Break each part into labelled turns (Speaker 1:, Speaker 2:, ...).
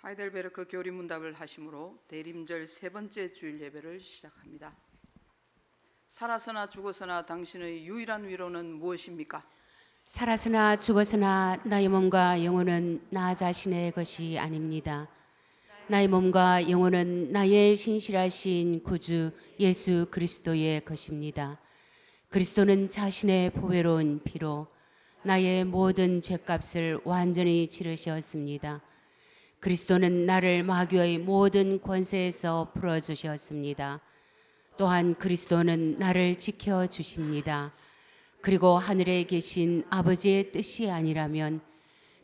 Speaker 1: 하이델베르크 교리문답을 하심으로 대림절 세 번째 주일 예배를 시작합니다. 살아서나 죽어서나 당신의 유일한 위로는 무엇입니까?
Speaker 2: 살아서나 죽어서나 나의 몸과 영혼은 나 자신의 것이 아닙니다. 나의 몸과 영혼은 나의 신실하신 구주 예수 그리스도의 것입니다. 그리스도는 자신의 보배로운 피로 나의 모든 죄값을 완전히 치르셨습니다. 그리스도는 나를 마귀의 모든 권세에서 풀어주셨습니다. 또한 그리스도는 나를 지켜주십니다. 그리고 하늘에 계신 아버지의 뜻이 아니라면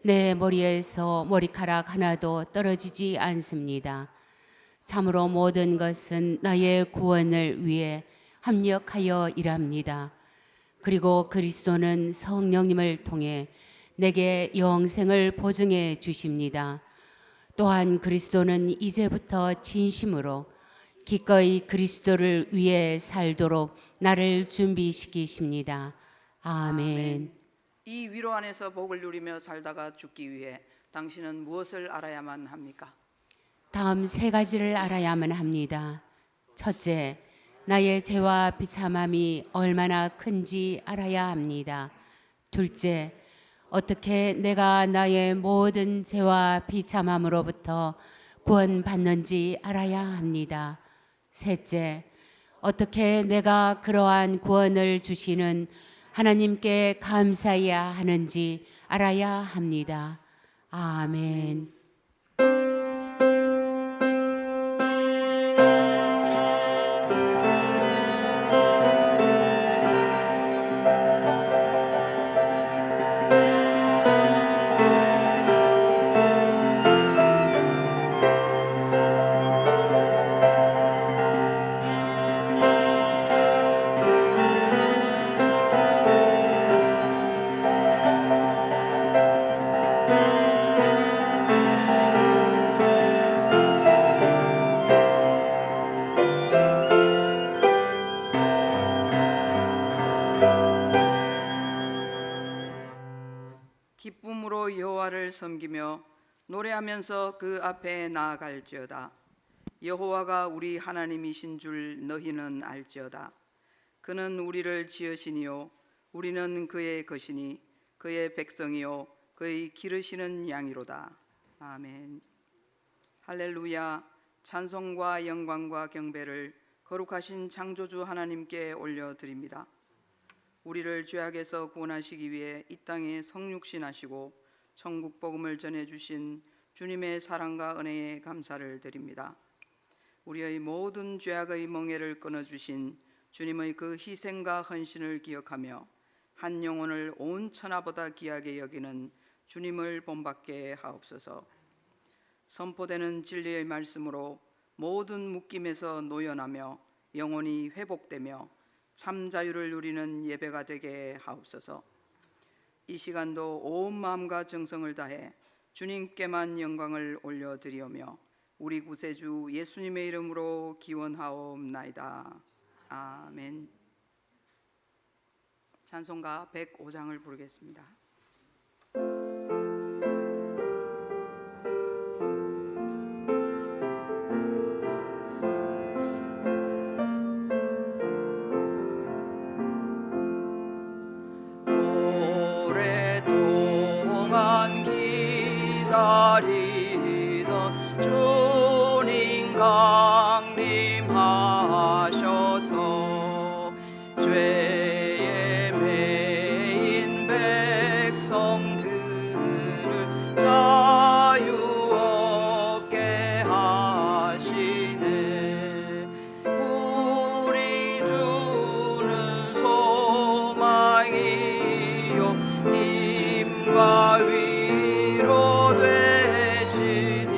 Speaker 2: 내 머리에서 머리카락 하나도 떨어지지 않습니다. 참으로 모든 것은 나의 구원을 위해 합력하여 일합니다. 그리고 그리스도는 성령님을 통해 내게 영생을 보증해 주십니다. 또한 그리스도는 이제부터 진심으로 기꺼이 그리스도를 위해 살도록 나를 준비시키십니다. 아멘.
Speaker 1: 이 위로 안에서 복을 누리며 살다가 죽기 위해 당신은 무엇을 알아야만 합니까?
Speaker 2: 다음 세 가지를 알아야만 합니다. 첫째, 나의 죄와 비참함이 얼마나 큰지 알아야 합니다. 둘째, 어떻게 내가 나의 모든 죄와 비참함으로부터 구원받는지 알아야 합니다. 셋째, 어떻게 내가 그러한 구원을 주시는 하나님께 감사해야 하는지 알아야 합니다. 아멘.
Speaker 1: 기쁨으로 여호와를 섬기며 노래하면서 그 앞에 나아갈지어다. 여호와가 우리 하나님이신 줄 너희는 알지어다. 그는 우리를 지으시니요 우리는 그의 것이니 그의 백성이요 그의 기르시는 양이로다. 아멘. 할렐루야. 찬송과 영광과 경배를 거룩하신 창조주 하나님께 올려드립니다. 우리를 죄악에서 구원하시기 위해 이 땅에 성육신하시고 천국 복음을 전해주신 주님의 사랑과 은혜에 감사를 드립니다. 우리의 모든 죄악의 멍에를 끊어주신 주님의 그 희생과 헌신을 기억하며 한 영혼을 온 천하보다 귀하게 여기는 주님을 본받게 하옵소서. 선포되는 진리의 말씀으로 모든 묶임에서 노연하며 영혼이 회복되며 참 자유를 누리는 예배가 되게 하옵소서. 이 시간도 온 마음과 정성을 다해 주님께만 영광을 올려드리오며 우리 구세주 예수님의 이름으로 기원하옵나이다. 아멘. 찬송가 105장을 부르겠습니다. 기다리던 주님 강림하셔서 죄에 매인 백성들을 자유 얻게 하시네. 우리 주는 소망이요 힘과 위로 되시니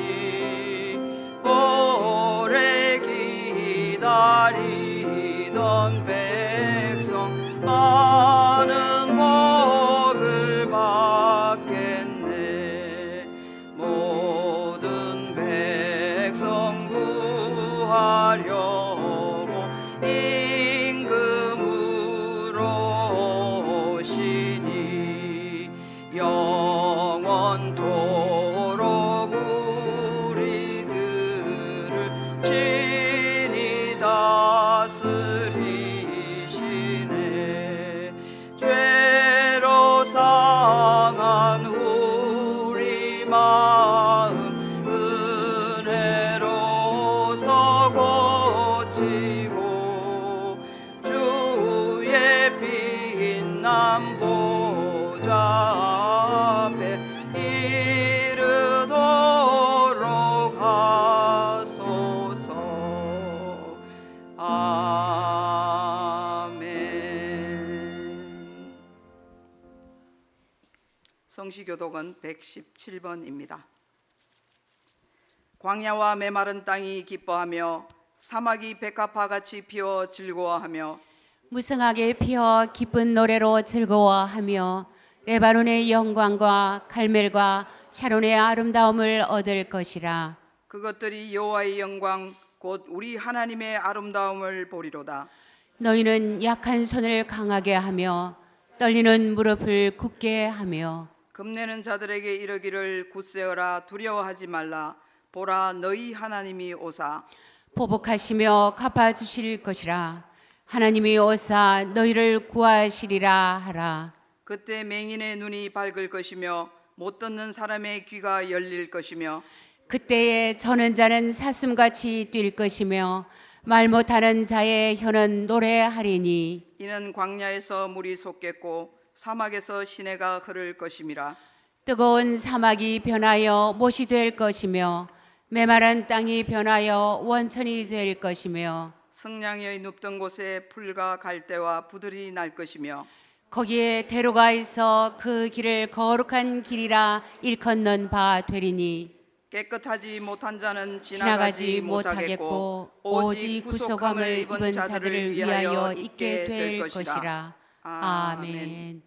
Speaker 1: 마음 은혜로서 고치고 주의 빛난 보좌 앞에 이르도록 하소서. 아멘. 성시교독은 117번입니다. 광야와 메마른 땅이 기뻐하며 사막이 백합화같이 피어 즐거워하며
Speaker 2: 무성하게 피어 기쁜 노래로 즐거워하며 레바논의 영광과 갈멜과 샤론의 아름다움을 얻을 것이라.
Speaker 1: 그것들이 여호와의 영광 곧 우리 하나님의 아름다움을 보리로다.
Speaker 2: 너희는 약한 손을 강하게 하며 떨리는 무릎을 굳게 하며
Speaker 1: 겁내는 자들에게 이르기를 굳세어라 두려워하지 말라. 보라 너희 하나님이 오사
Speaker 2: 보복하시며 갚아주실 것이라. 하나님이 오사 너희를 구하시리라 하라.
Speaker 1: 그때 맹인의 눈이 밝을 것이며 못 듣는 사람의 귀가 열릴 것이며
Speaker 2: 그때에 저는 자는 사슴같이 뛸 것이며 말 못하는 자의 혀는 노래하리니
Speaker 1: 이는 광야에서 물이 솟겠고 사막에서 시내가 흐를 것임이라.
Speaker 2: 뜨거운 사막이 변하여 못이 될 것이며 메마른 땅이 변하여 원천이 될 것이며
Speaker 1: 승냥이의 눕던 곳에 풀과 갈대와 부들이 날 것이며
Speaker 2: 거기에 대로가 있어 그 길을 거룩한 길이라 일컫는 바 되리니
Speaker 1: 깨끗하지 못한 자는
Speaker 2: 지나가지 못하겠고 오직 구속함을 입은 자들을 위하여 있게 될 것이라. 아멘.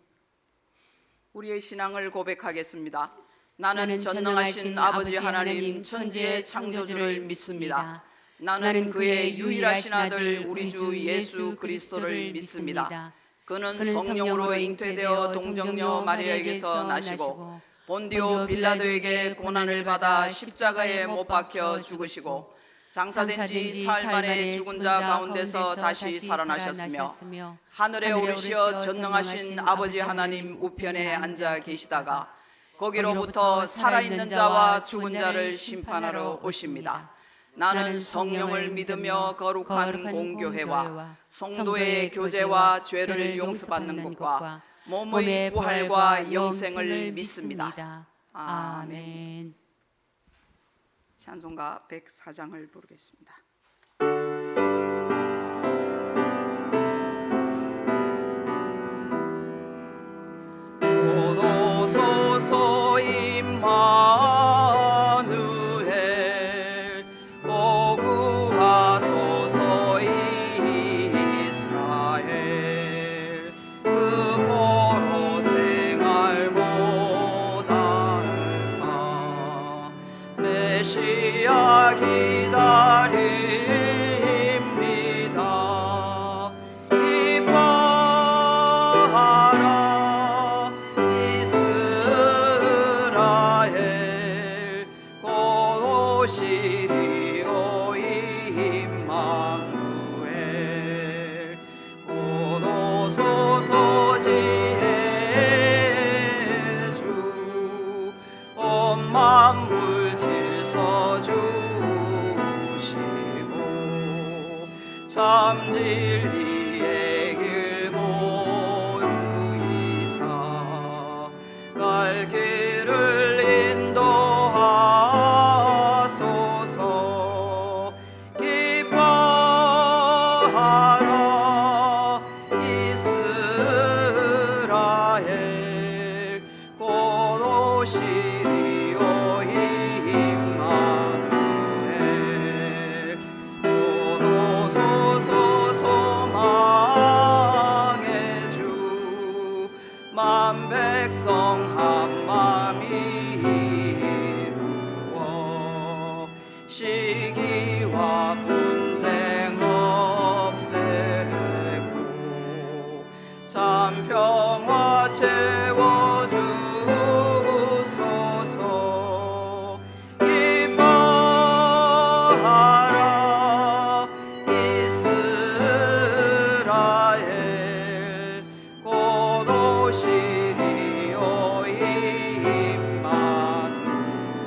Speaker 1: 우리의 신앙을 고백하겠습니다. 나는 전능하신 아버지 하나님 천지의 창조주를 믿습니다. 나는 그의 유일하신 아들 우리 주 예수 그리스도를 믿습니다. 그는 성령으로 잉태되어 동정녀 마리아에게서 나시고 본디오 빌라도에게 고난을 받아 십자가에 못 박혀 죽으시고 장사된 지 사흘 만에 죽은 자 가운데서 다시 살아나셨으며 하늘에 오르시어 전능하신 아버지 하나님 우편에 앉아 계시다가 거기로부터 살아있는 자와 죽은 자를 심판하러 오십니다. 나는 성령을 믿으며 거룩한 공교회와 성도의 교제와 죄를 용서받는 것과 몸의 부활과 영생을 믿습니다. 아멘. 찬송가 104장을 부르겠습니다. 오소서 임마누엘 오 구하소서 이스라엘 그 보로 생활보다 메시아 기다립니다. 기뻐하라 이스라엘 곧 오시리오 임마누엘 곧 오소서 지혜 주 온 만물 질서 주시고 참 진리의 길 보이사 갈 길을 인도하소서. 기뻐하라 이스라엘 곧 오시리오 임마누엘 곧 오소서 소망의 주 만 백성 한 맘 이루어 시기와 분쟁 없애고 참 평화 채워주소서. 기뻐하라 이스라엘 곧 오시리오 임마누엘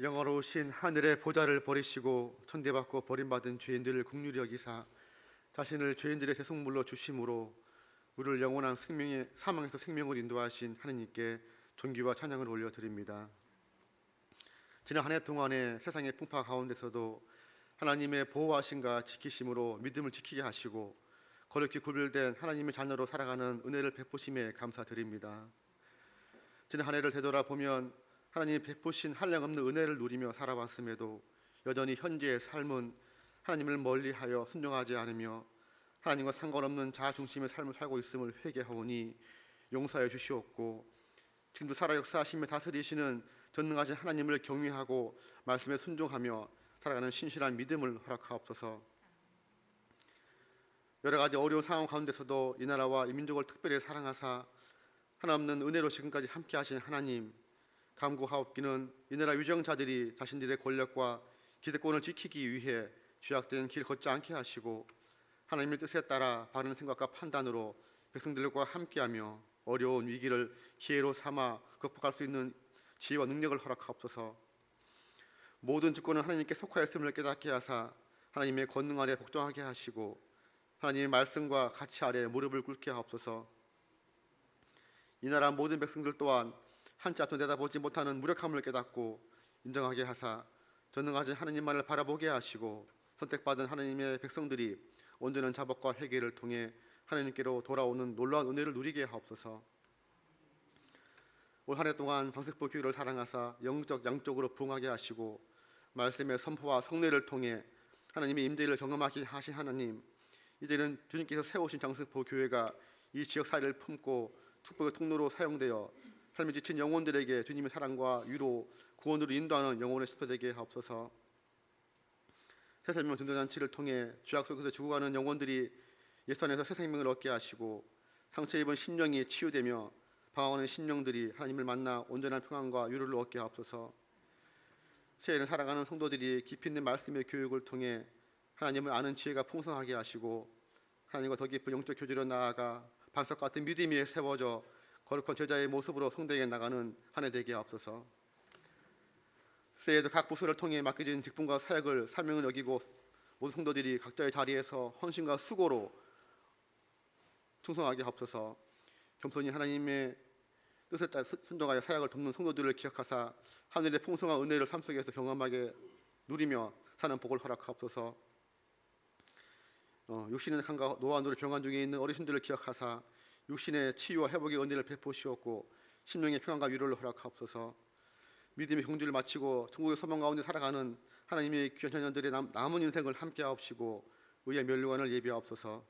Speaker 3: 영화로우신 하늘의 보좌를 버리시고 천대받고 버림받은 죄인들을 긍휼히 여기사 자신을 죄인들의 대속물로 주심으로 우리를 영원한 생명의 사망에서 생명을 인도하신 하느님께 존귀와 찬양을 올려드립니다. 지난 한 해 동안의 세상의 풍파 가운데서도 하나님의 보호하심과 지키심으로 믿음을 지키게 하시고 거룩히 구별된 하나님의 자녀로 살아가는 은혜를 베푸심에 감사드립니다. 지난 한 해를 되돌아보면 하나님이 베푸신 한량없는 은혜를 누리며 살아왔음에도 여전히 현재의 삶은 하나님을 멀리하여 순종하지 않으며 하나님과 상관없는 자아중심의 삶을 살고 있음을 회개하오니 용서해 주시옵고 지금도 살아 역사하시며 다스리시는 전능하신 하나님을 경외하고 말씀에 순종하며 살아가는 신실한 믿음을 허락하옵소서. 여러 가지 어려운 상황 가운데서도 이 나라와 이 민족을 특별히 사랑하사 하나없는 은혜로 지금까지 함께 하신 하나님 간구하옵기는 이 나라 위정자들이 자신들의 권력과 기득권을 지키기 위해 죄악된 길 걷지 않게 하시고 하나님의 뜻에 따라 바른 생각과 판단으로 백성들과 함께하며 어려운 위기를 기회로 삼아 극복할 수 있는 지혜와 능력을 허락하옵소서. 모든 주권은 하나님께 속하였음을 깨닫게 하사 하나님의 권능 아래 복종하게 하시고 하나님의 말씀과 가치 아래 무릎을 꿇게 하옵소서. 이 나라 모든 백성들 또한 한치 앞도 내다보지 못하는 무력함을 깨닫고 인정하게 하사 전능하신 하나님만을 바라보게 하시고 선택받은 하나님의 백성들이 온전한 자복과 회개를 통해 하나님께로 돌아오는 놀라운 은혜를 누리게 하옵소서. 올 한 해 동안 방석보 교회를 사랑하사 영적 양적으로 부흥하게 하시고 말씀의 선포와 성례를 통해 하나님의 임재를 경험하게 하신 하나님, 이제는 주님께서 세우신 장석보 교회가 이 지역 사회를 품고 축복의 통로로 사용되어 삶에 지친 영혼들에게 주님의 사랑과 위로, 구원으로 인도하는 영혼의 시표되게 하옵소서. 새생명 전도잔치를 통해 죄악 속에서 죽어가는 영혼들이 예수 안에서 새 생명을 얻게 하시고 상처 입은 심령이 치유되며 방황하는 심령들이 하나님을 만나 온전한 평안과 위로를 얻게 하옵소서. 새해를 살아가는 성도들이 깊이 있는 말씀의 교육을 통해 하나님을 아는 지혜가 풍성하게 하시고 하나님과 더 깊은 영적 교제로 나아가 반석 같은 믿음이 세워져 거룩한 제자의 모습으로 성대에 나가는 한 해 되게 하옵소서. 새해에도 각 부서를 통해 맡겨진 직분과 사역을 사명을 여기고 모든 성도들이 각자의 자리에서 헌신과 수고로 충성하게 하옵소서. 겸손히 하나님의 뜻에 따라 순종하여 사역을 돕는 성도들을 기억하사 하늘의 풍성한 은혜를 삶 속에서 경험하게 누리며 사는 복을 허락하옵소서. 육신의 강과 노안으로 병환 중에 있는 어르신들을 기억하사 육신의 치유와 회복의 은혜를 베푸시옵고 심령의 평안과 위로를 허락하옵소서. 믿음의 경주를 마치고 천국의 소망 가운데 살아가는 하나님의 귀한 자녀들의 남은 인생을 함께하옵시고 의의 멸류관을 예비하옵소서.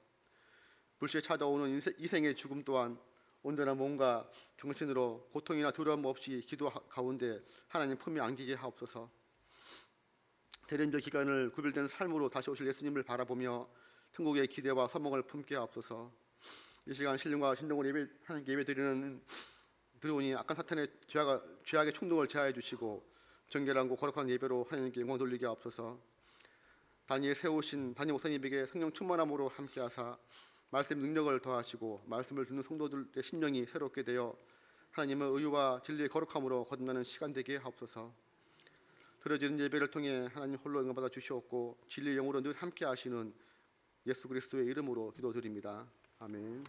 Speaker 3: 불시에 찾아오는 이생의 죽음 또한 온전한 몸과 정신으로 고통이나 두려움 없이 기도 가운데 하나님 품에 안기게 하옵소서. 대림절 기간을 구별된 삶으로 다시 오실 예수님을 바라보며 천국의 기대와 소망을 품게 하옵소서. 이 시간 신령과 신령으로 하나님께 예배드리는 들어오니 악한 사탄의 죄악의 충동을 제하여 주시고 정결하고 거룩한 예배로 하나님께 영광 돌리게 하옵소서. 단위에 세우신 단위 목사님에게 성령 충만함으로 함께하사 말씀 능력을 더하시고 말씀을 듣는 성도들의 심령이 새롭게 되어 하나님의 의와 진리의 거룩함으로 거듭나는 시간 되게 하옵소서. 드려지는 예배를 통해 하나님 홀로 응답받아 주시옵고 진리의 영으로 늘 함께하시는 예수 그리스도의 이름으로 기도드립니다. 아멘.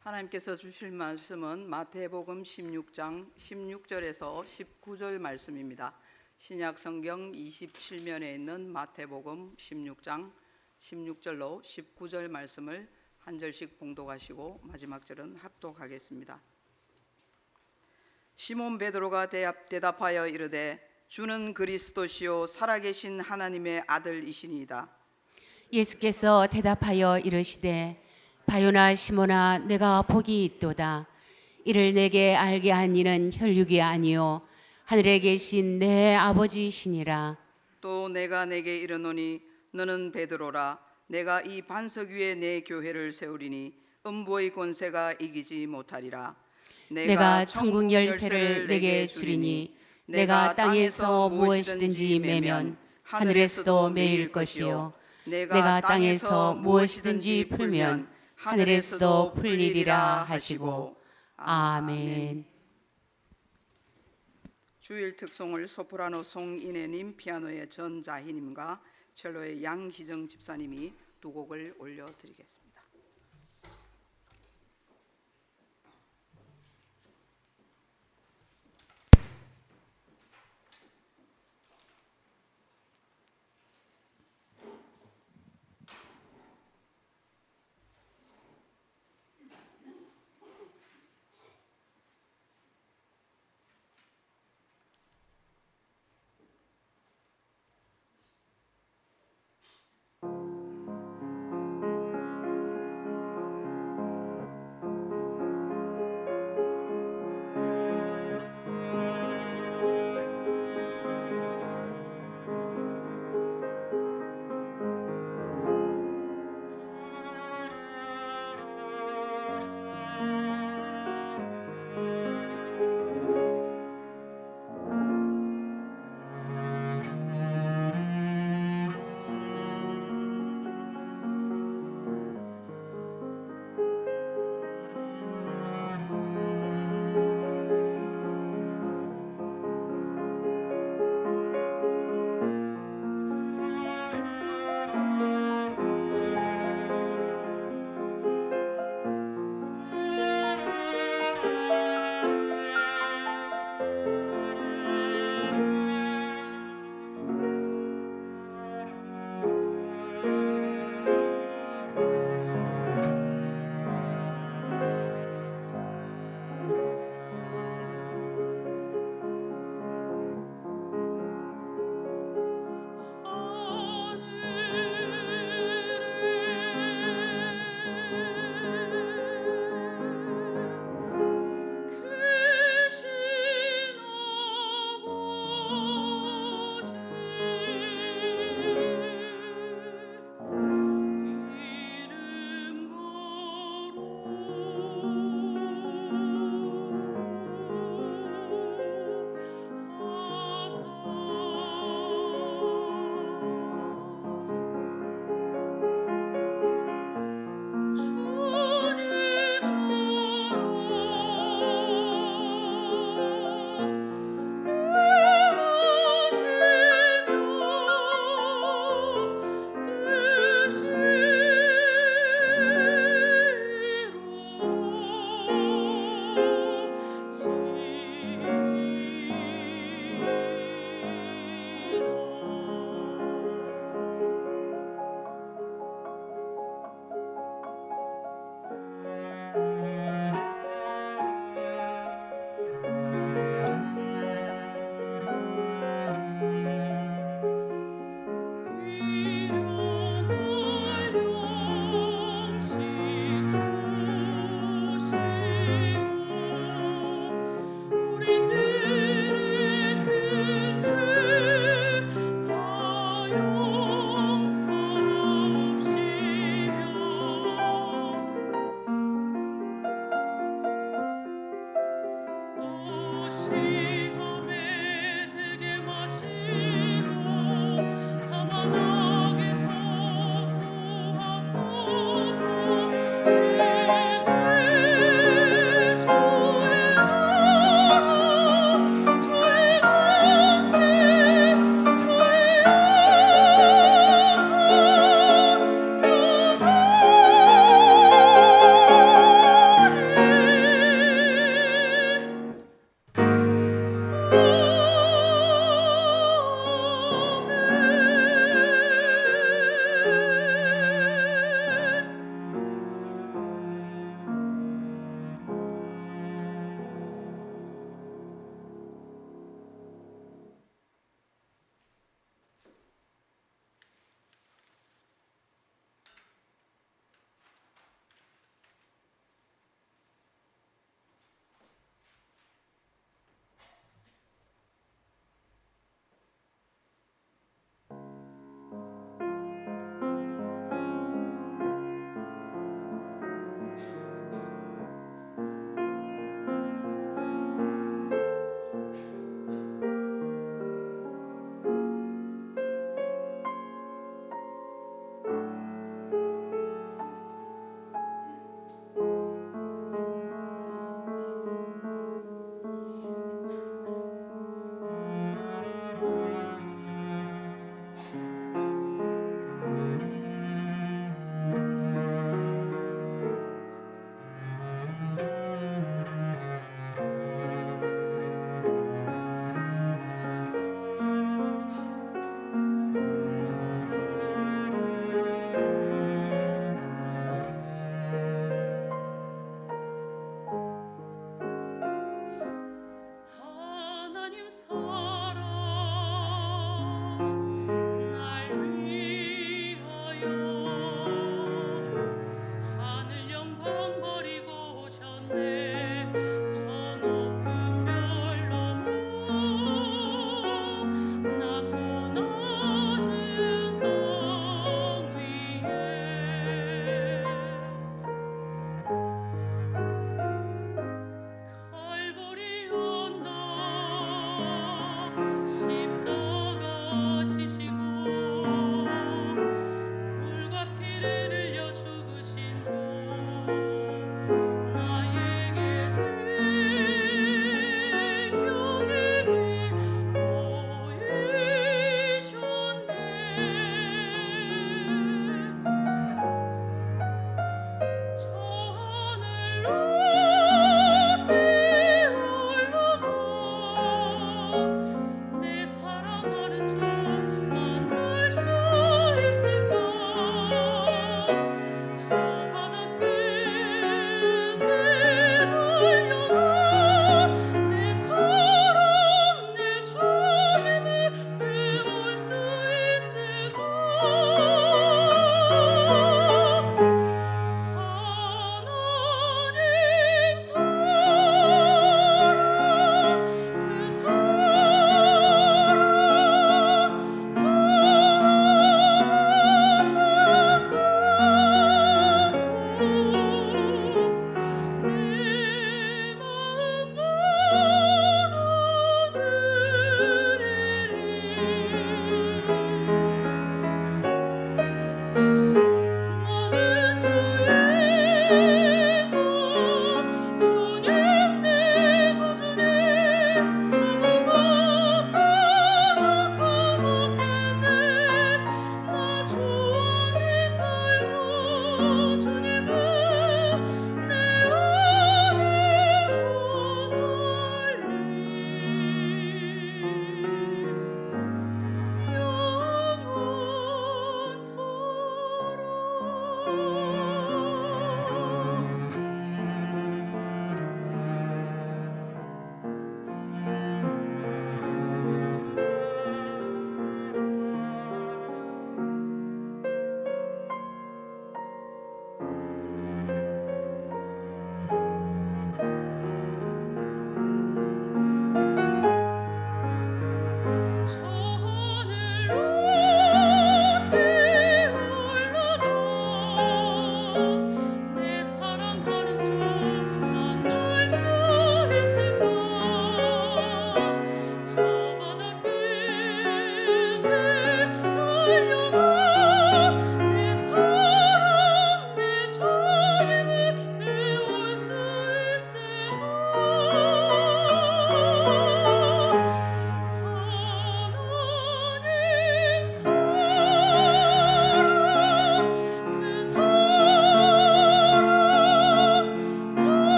Speaker 1: 하나님께서 주실 말씀은 마태복음 16장 16절에서 19절 말씀입니다. 신약성경 27면에 있는 마태복음 16장 16절로 19절 말씀을 한 절씩 봉독하시고 마지막 절은 합독하겠습니다. 시몬 베드로가 대답하여 이르되 주는 그리스도시요 살아계신 하나님의 아들이시니이다.
Speaker 2: 예수께서 대답하여 이르시되 바요나 시몬아 내가 복이 있도다. 이를 내게 알게 한 이는 혈육이 아니요 하늘에 계신 내 아버지시니라.
Speaker 1: 또 내가 내게 이르노니 너는 베드로라. 내가 이 반석 위에 내 교회를 세우리니 음부의 권세가 이기지 못하리라.
Speaker 2: 내가 천국 열쇠를 내게 주리니 내가 땅에서 무엇이든지 매면 하늘에서도 매일 것이요 내가 땅에서 무엇이든지 풀면 하늘에서도 풀리리라 하시고. 아멘.
Speaker 1: 주일 특송을 소프라노 송인혜님, 피아노의 전자희님과 첼로의 양희정 집사님이 두 곡을 올려드리겠습니다.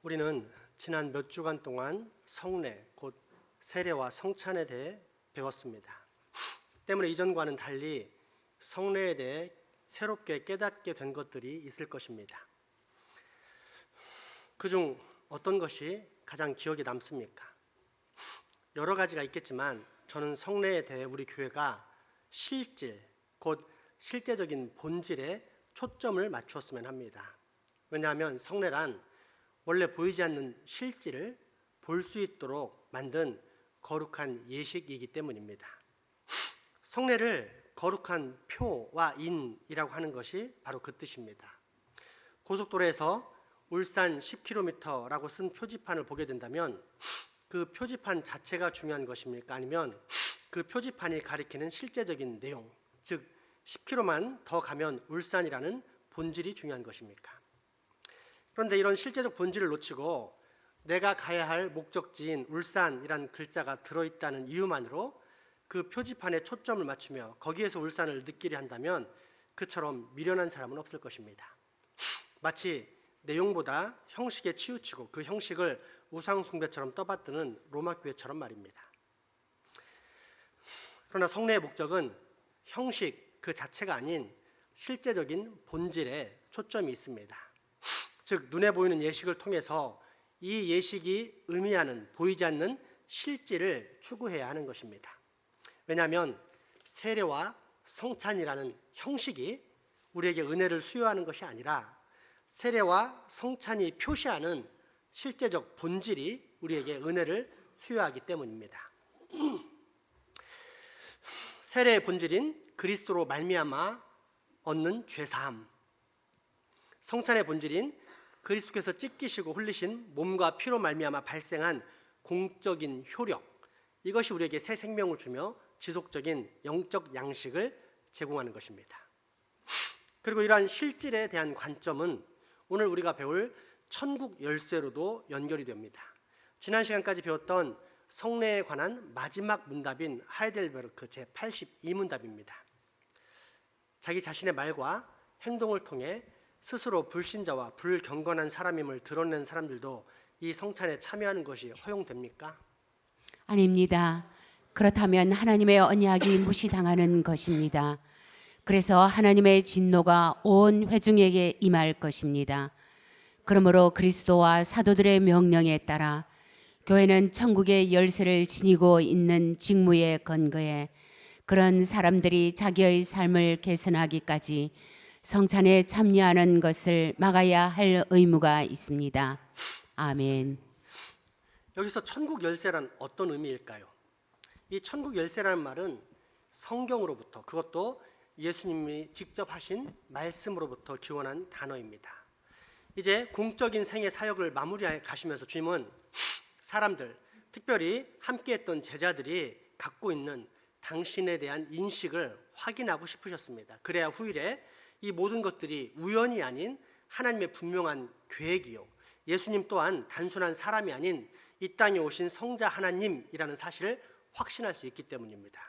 Speaker 4: 우리는 지난 몇 주간 동안 성례, 곧 세례와 성찬에 대해 배웠습니다. 때문에 이전과는 달리 성례에 대해 새롭게 깨닫게 된 것들이 있을 것입니다. 그중 어떤 것이 가장 기억에 남습니까? 여러 가지가 있겠지만 저는 성례에 대해 우리 교회가 실질, 곧 실제적인 본질에 초점을 맞추었으면 합니다. 왜냐하면 성례란 원래 보이지 않는 실질을 볼 수 있도록 만든 거룩한 예식이기 때문입니다. 성례를 거룩한 표와 인이라고 하는 것이 바로 그 뜻입니다. 고속도로에서 울산 10km라고 쓴 표지판을 보게 된다면 그 표지판 자체가 중요한 것입니까? 아니면 그 표지판이 가리키는 실제적인 내용, 즉 10km만 더 가면 울산이라는 본질이 중요한 것입니까? 그런데 이런 실제적 본질을 놓치고 내가 가야 할 목적지인 울산이라는 글자가 들어있다는 이유만으로 그 표지판에 초점을 맞추며 거기에서 울산을 느끼려 한다면 그처럼 미련한 사람은 없을 것입니다. 마치 내용보다 형식에 치우치고 그 형식을 우상숭배처럼 떠받드는 로마 교회처럼 말입니다. 그러나 성례의 목적은 형식 그 자체가 아닌 실제적인 본질에 초점이 있습니다. 즉 눈에 보이는 예식을 통해서 이 예식이 의미하는 보이지 않는 실질을 추구해야 하는 것입니다. 왜냐하면 세례와 성찬이라는 형식이 우리에게 은혜를 수여하는 것이 아니라 세례와 성찬이 표시하는 실제적 본질이 우리에게 은혜를 수여하기 때문입니다. 세례의 본질인 그리스도로 말미암아 얻는 죄사함, 성찬의 본질인 그리스도께서 찢기시고 흘리신 몸과 피로 말미암아 발생한 공적인 효력, 이것이 우리에게 새 생명을 주며 지속적인 영적 양식을 제공하는 것입니다. 그리고 이러한 실질에 대한 관점은 오늘 우리가 배울 천국 열쇠로도 연결이 됩니다. 지난 시간까지 배웠던 성례에 관한 마지막 문답인 하이델베르크 제82문답입니다. 자기 자신의 말과 행동을 통해 스스로 불신자와 불경건한 사람임을 드러낸 사람들도 이 성찬에 참여하는 것이 허용됩니까?
Speaker 2: 아닙니다. 그렇다면 하나님의 언약이 무시당하는 것입니다. 그래서 하나님의 진노가 온 회중에게 임할 것입니다. 그러므로 그리스도와 사도들의 명령에 따라 교회는 천국의 열쇠를 지니고 있는 직무에 근거해 그런 사람들이 자기의 삶을 개선하기까지 성찬에 참여하는 것을 막아야 할 의무가 있습니다. 아멘.
Speaker 4: 여기서 천국 열쇠란 어떤 의미일까요? 이 천국 열쇠라는 말은 성경으로부터, 그것도 예수님이 직접 하신 말씀으로부터 기원한 단어입니다. 이제 공적인 생애 사역을 마무리해 가시면서 주님은 사람들, 특별히 함께했던 제자들이 갖고 있는 당신에 대한 인식을 확인하고 싶으셨습니다. 그래야 후일에 이 모든 것들이 우연이 아닌 하나님의 분명한 계획이요, 예수님 또한 단순한 사람이 아닌 이 땅에 오신 성자 하나님이라는 사실을 확신할 수 있기 때문입니다.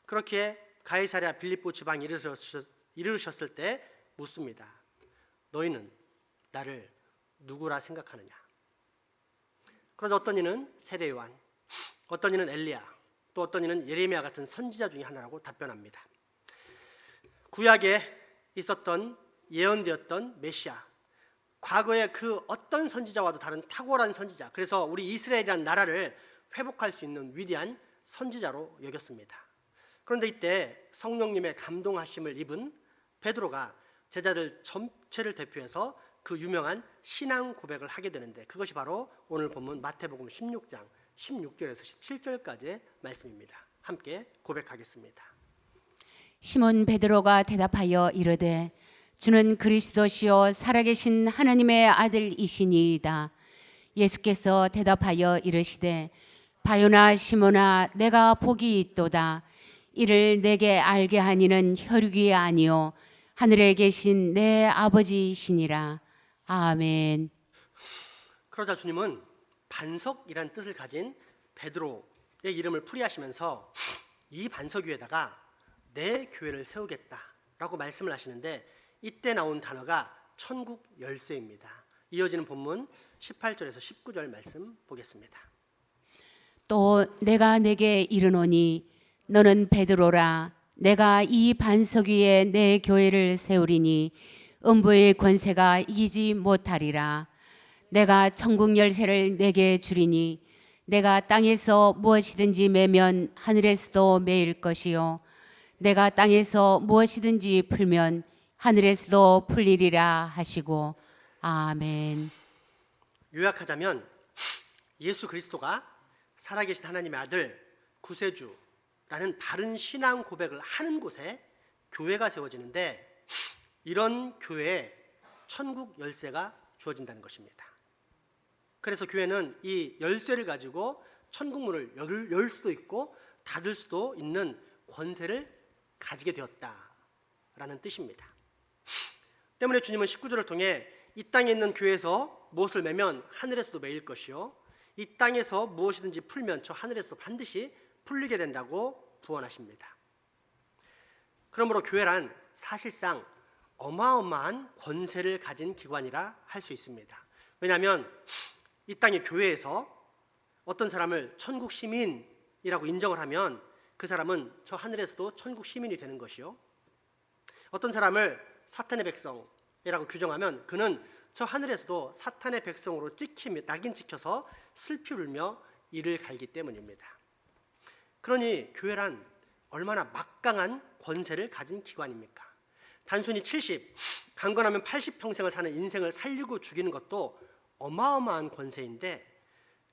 Speaker 4: 그렇게 가이사랴 빌립보 지방에 이르셨을 때 묻습니다. 너희는 나를 누구라 생각하느냐? 그래서 어떤 이는 세례 요한, 어떤 이는 엘리야, 또 어떤 이는 예레미야 같은 선지자 중에 하나라고 답변합니다. 구약에 있었던 예언되었던 메시아, 과거에 그 어떤 선지자와도 다른 탁월한 선지자, 그래서 우리 이스라엘이라는 나라를 회복할 수 있는 위대한 선지자로 여겼습니다. 그런데 이때 성령님의 감동하심을 입은 베드로가 제자들 전체를 대표해서 그 유명한 신앙 고백을 하게 되는데, 그것이 바로 오늘 본문 마태복음 16장 16절에서 17절까지의 말씀입니다. 함께 고백하겠습니다.
Speaker 2: 시몬 베드로가 대답하여 이르되 주는 그리스도시요 살아계신 하나님의 아들이시니이다. 예수께서 대답하여 이르시되 바요나 시몬아 내가 복이 있도다. 이를 내게 알게 하니는 혈육이 아니요 하늘에 계신 내 아버지이시니라. 아멘.
Speaker 4: 그러자 주님은 반석이란 뜻을 가진 베드로의 이름을 풀이하시면서 이 반석 위에다가 내 교회를 세우겠다라고 말씀을 하시는데, 이때 나온 단어가 천국 열쇠입니다. 이어지는 본문 18절에서 19절 말씀 보겠습니다.
Speaker 2: 또 내가 내게 이르노니 너는 베드로라. 내가 이 반석 위에 내 교회를 세우리니 음부의 권세가 이기지 못하리라. 내가 천국 열쇠를 내게 주리니 내가 땅에서 무엇이든지 매면 하늘에서도 매일 것이요 내가 땅에서 무엇이든지 풀면 하늘에서도 풀리리라 하시고. 아멘.
Speaker 4: 요약하자면 예수 그리스도가 살아계신 하나님의 아들, 구세주라는 바른 신앙 고백을 하는 곳에 교회가 세워지는데, 이런 교회에 천국 열쇠가 주어진다는 것입니다. 그래서 교회는 이 열쇠를 가지고 천국 문을 열 수도 있고 닫을 수도 있는 권세를 가지게 되었다라는 뜻입니다. 때문에 주님은 19절을 통해 이 땅에 있는 교회에서 무엇을 매면 하늘에서도 매일 것이요 이 땅에서 무엇이든지 풀면 저 하늘에서도 반드시 풀리게 된다고 부언하십니다. 그러므로 교회란 사실상 어마어마한 권세를 가진 기관이라 할 수 있습니다. 왜냐하면 이 땅의 교회에서 어떤 사람을 천국 시민이라고 인정을 하면 그 사람은 저 하늘에서도 천국 시민이 되는 것이요, 어떤 사람을 사탄의 백성이라고 규정하면 그는 저 하늘에서도 사탄의 백성으로 낙인 찍혀서 슬피 울며 이를 갈기 때문입니다. 그러니 교회란 얼마나 막강한 권세를 가진 기관입니까? 단순히 70, 강건하면 80평생을 사는 인생을 살리고 죽이는 것도 어마어마한 권세인데,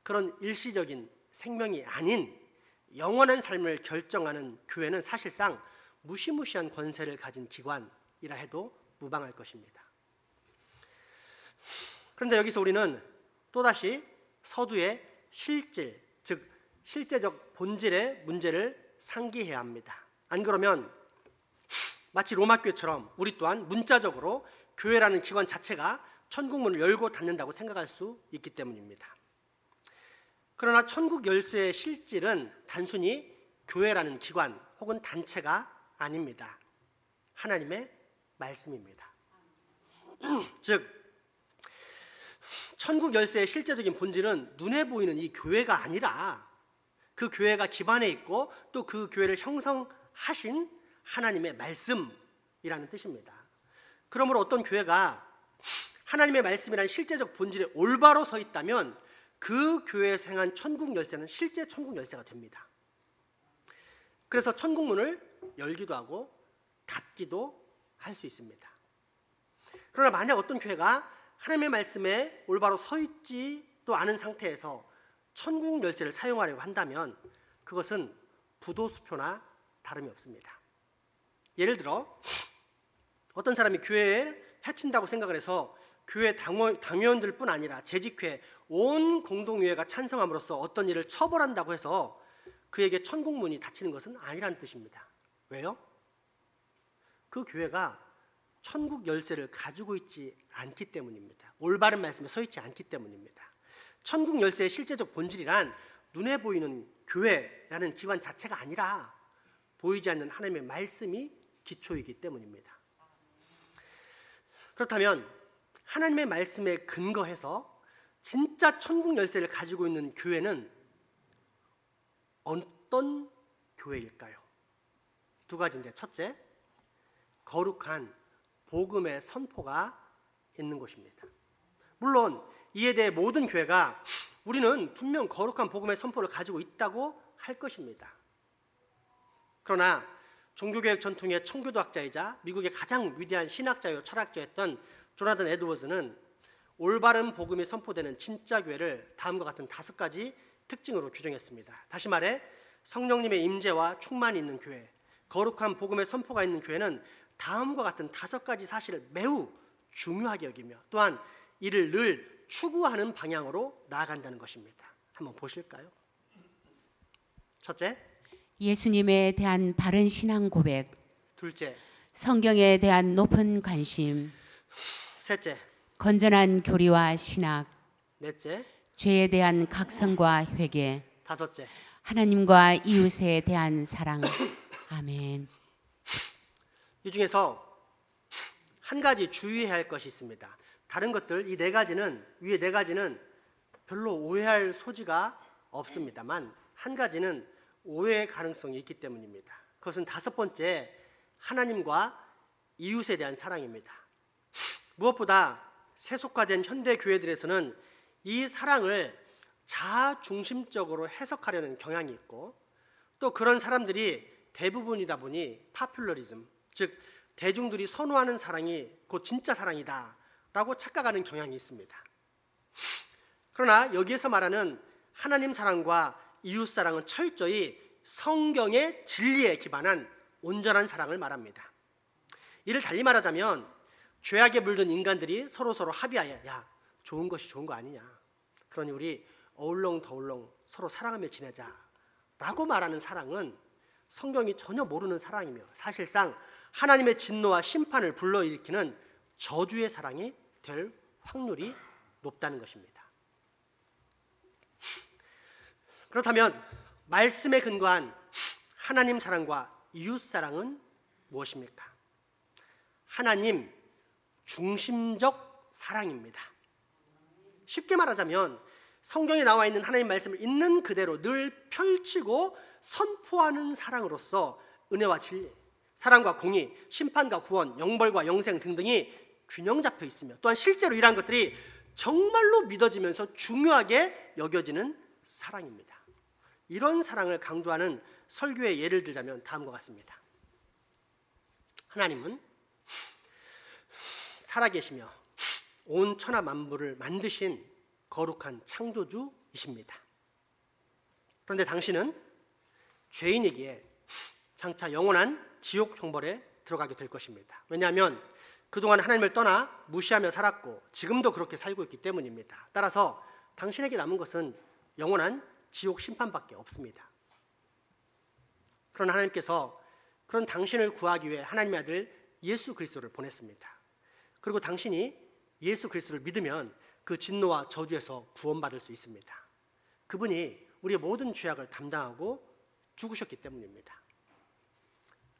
Speaker 4: 그런 일시적인 생명이 아닌 영원한 삶을 결정하는 교회는 사실상 무시무시한 권세를 가진 기관이라 해도 무방할 것입니다. 그런데 여기서 우리는 또다시 서두의 실질, 즉 실제적 본질의 문제를 상기해야 합니다. 안 그러면 마치 로마 교회처럼 우리 또한 문자적으로 교회라는 기관 자체가 천국 문을 열고 닫는다고 생각할 수 있기 때문입니다. 그러나 천국 열쇠의 실질은 단순히 교회라는 기관 혹은 단체가 아닙니다. 하나님의 말씀입니다. 즉 천국 열쇠의 실제적인 본질은 눈에 보이는 이 교회가 아니라 그 교회가 기반에 있고 또 그 교회를 형성하신 하나님의 말씀이라는 뜻입니다. 그러므로 어떤 교회가 하나님의 말씀이라는 실제적 본질에 올바로 서 있다면 그 교회에서 행한 천국 열쇠는 실제 천국 열쇠가 됩니다. 그래서 천국 문을 열기도 하고 닫기도 할 수 있습니다. 그러나 만약 어떤 교회가 하나님의 말씀에 올바로 서 있지도 않은 상태에서 천국 열쇠를 사용하려고 한다면 그것은 부도수표나 다름이 없습니다. 예를 들어 어떤 사람이 교회에 해친다고 생각을 해서 교회 당회원들뿐 아니라 재직회 온 공동의회가 찬성함으로써 어떤 일을 처벌한다고 해서 그에게 천국문이 닫히는 것은 아니라는 뜻입니다. 왜요? 그 교회가 천국 열쇠를 가지고 있지 않기 때문입니다. 올바른 말씀에 서 있지 않기 때문입니다. 천국 열쇠의 실제적 본질이란 눈에 보이는 교회라는 기관 자체가 아니라 보이지 않는 하나님의 말씀이 기초이기 때문입니다. 그렇다면 하나님의 말씀에 근거해서 진짜 천국 열쇠를 가지고 있는 교회는 어떤 교회일까요? 두 가지인데, 첫째, 거룩한 복음의 선포가 있는 곳입니다. 물론 이에 대해 모든 교회가 우리는 분명 거룩한 복음의 선포를 가지고 있다고 할 것입니다. 그러나 종교개혁 전통의 청교도학자이자 미국의 가장 위대한 신학자요 철학자였던 조나단 에드워즈는 올바른 복음이 선포되는 진짜 교회를 다음과 같은 5가지 특징으로 규정했습니다. 다시 말해 성령님의 임재와 충만이 있는 교회, 거룩한 복음의 선포가 있는 교회는 다음과 같은 5가지 사실을 매우 중요하게 여기며 또한 이를 늘 추구하는 방향으로 나아간다는 것입니다. 한번 보실까요? 첫째,
Speaker 2: 예수님에 대한 바른 신앙 고백,
Speaker 4: 둘째,
Speaker 2: 성경에 대한 높은 관심,
Speaker 4: 셋째,
Speaker 2: 건전한 교리와 신학,
Speaker 4: 넷째,
Speaker 2: 죄에 대한 각성과 회개,
Speaker 4: 다섯째.
Speaker 2: 하나님과 이웃에 대한 사랑. 아멘.
Speaker 4: 이 중에서 한 가지 주의해야 할 것이 있습니다. 다른 것들 이 4가지는 위에 4가지는 별로 오해할 소지가 없습니다만 한 가지는 오해의 가능성이 있기 때문입니다. 그것은 5번째, 하나님과 이웃에 대한 사랑입니다. 무엇보다 세속화된 현대 교회들에서는 이 사랑을 자아 중심적으로 해석하려는 경향이 있고 또 그런 사람들이 대부분이다 보니 파퓰러리즘, 즉 대중들이 선호하는 사랑이 곧 진짜 사랑이다 라고 착각하는 경향이 있습니다. 그러나 여기에서 말하는 하나님 사랑과 이웃 사랑은 철저히 성경의 진리에 기반한 온전한 사랑을 말합니다. 이를 달리 말하자면 죄악에 물든 인간들이 서로 합의하여 야, 좋은 것이 좋은 거 아니냐, 그러니 우리 어울렁더울렁 서로 사랑하며 지내자 라고 말하는 사랑은 성경이 전혀 모르는 사랑이며 사실상 하나님의 진노와 심판을 불러일으키는 저주의 사랑이 될 확률이 높다는 것입니다. 그렇다면 말씀에 근거한 하나님 사랑과 이웃 사랑은 무엇입니까? 하나님 중심적 사랑입니다. 쉽게 말하자면 성경에 나와 있는 하나님 말씀을 있는 그대로 늘 펼치고 선포하는 사랑으로서 은혜와 진리, 사랑과 공의, 심판과 구원, 영벌과 영생 등등이 균형 잡혀 있으며 또한 실제로 이러한 것들이 정말로 믿어지면서 중요하게 여겨지는 사랑입니다. 이런 사랑을 강조하는 설교의 예를 들자면 다음과 같습니다. 하나님은 살아계시며 온 천하 만물을 만드신 거룩한 창조주이십니다. 그런데 당신은 죄인이기에 장차 영원한 지옥 형벌에 들어가게 될 것입니다. 왜냐하면 그동안 하나님을 떠나 무시하며 살았고 지금도 그렇게 살고 있기 때문입니다. 따라서 당신에게 남은 것은 영원한 지옥 심판밖에 없습니다. 그러나 하나님께서 그런 당신을 구하기 위해 하나님의 아들 예수 그리스도를 보냈습니다. 그리고 당신이 예수 그리스도를 믿으면 그 진노와 저주에서 구원받을 수 있습니다. 그분이 우리의 모든 죄악을 담당하고 죽으셨기 때문입니다.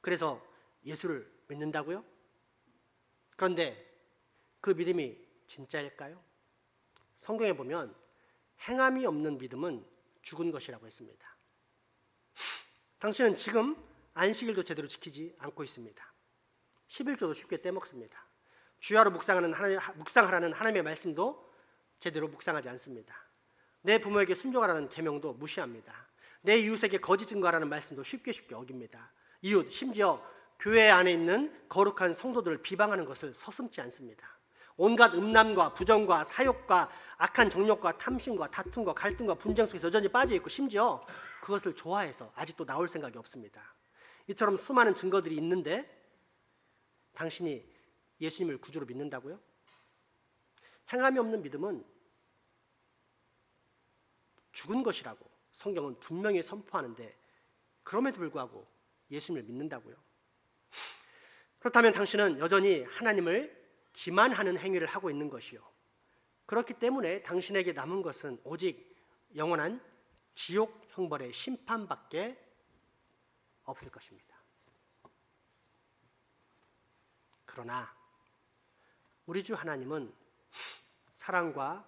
Speaker 4: 그래서 예수를 믿는다고요? 그런데 그 믿음이 진짜일까요? 성경에 보면 행함이 없는 믿음은 죽은 것이라고 했습니다. 당신은 지금 안식일도 제대로 지키지 않고 있습니다. 11조도 쉽게 떼먹습니다. 주야로 묵상하라는 하나님의 말씀도 제대로 묵상하지 않습니다. 내 부모에게 순종하라는 계명도 무시합니다. 내 이웃에게 거짓 증거하라는 말씀도 쉽게 어깁니다. 이웃, 심지어 교회 안에 있는 거룩한 성도들을 비방하는 것을 서슴지 않습니다. 온갖 음란과 부정과 사욕과 악한 정욕과 탐심과 다툼과 갈등과 분쟁 속에 여전히 빠져있고 심지어 그것을 좋아해서 아직도 나올 생각이 없습니다. 이처럼 수많은 증거들이 있는데 당신이 예수님을 구주로 믿는다고요? 행함이 없는 믿음은 죽은 것이라고 성경은 분명히 선포하는데 그럼에도 불구하고 예수님을 믿는다고요? 그렇다면 당신은 여전히 하나님을 기만하는 행위를 하고 있는 것이요, 그렇기 때문에 당신에게 남은 것은 오직 영원한 지옥 형벌의 심판밖에 없을 것입니다. 그러나 우리 주 하나님은 사랑과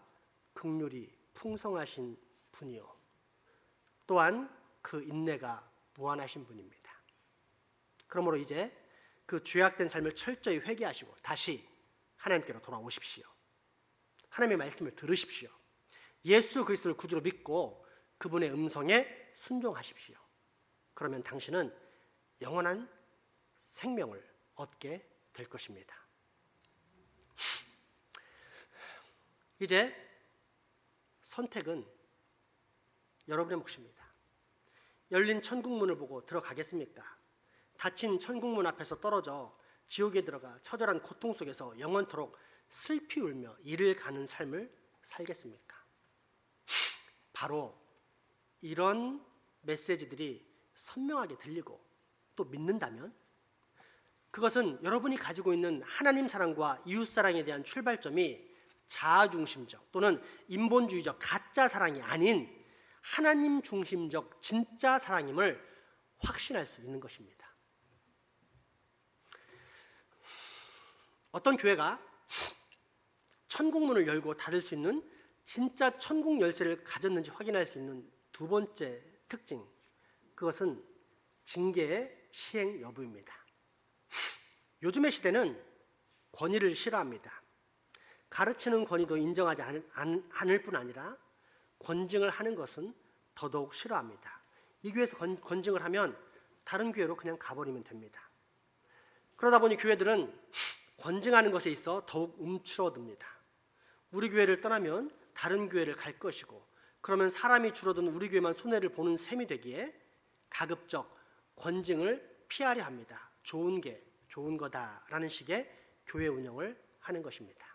Speaker 4: 긍휼이 풍성하신 분이요 또한 그 인내가 무한하신 분입니다. 그러므로 이제 그 죄악된 삶을 철저히 회개하시고 다시 하나님께로 돌아오십시오. 하나님의 말씀을 들으십시오. 예수 그리스도를 구주로 믿고 그분의 음성에 순종하십시오. 그러면 당신은 영원한 생명을 얻게 될 것입니다. 이제 선택은 여러분의 몫입니다. 열린 천국문을 보고 들어가겠습니까? 닫힌 천국문 앞에서 떨어져 지옥에 들어가 처절한 고통 속에서 영원토록 슬피 울며 이를 가는 삶을 살겠습니까? 바로 이런 메시지들이 선명하게 들리고 또 믿는다면 그것은 여러분이 가지고 있는 하나님 사랑과 이웃 사랑에 대한 출발점이 자아중심적 또는 인본주의적 가짜 사랑이 아닌 하나님 중심적 진짜 사랑임을 확신할 수 있는 것입니다. 어떤 교회가 천국문을 열고 닫을 수 있는 진짜 천국 열쇠를 가졌는지 확인할 수 있는 두 번째 특징, 그것은 징계의 시행 여부입니다. 요즘의 시대는 권위를 싫어합니다. 가르치는 권위도 인정하지 않을 뿐 아니라 권징을 하는 것은 더더욱 싫어합니다. 이 교회에서 권징을 하면 다른 교회로 그냥 가버리면 됩니다. 그러다 보니 교회들은 권징하는 것에 있어 더욱 움츠러듭니다. 우리 교회를 떠나면 다른 교회를 갈 것이고, 그러면 사람이 줄어든 우리 교회만 손해를 보는 셈이 되기에 가급적 권징을 피하려 합니다. 좋은 게 좋은 거다라는 식의 교회 운영을 하는 것입니다.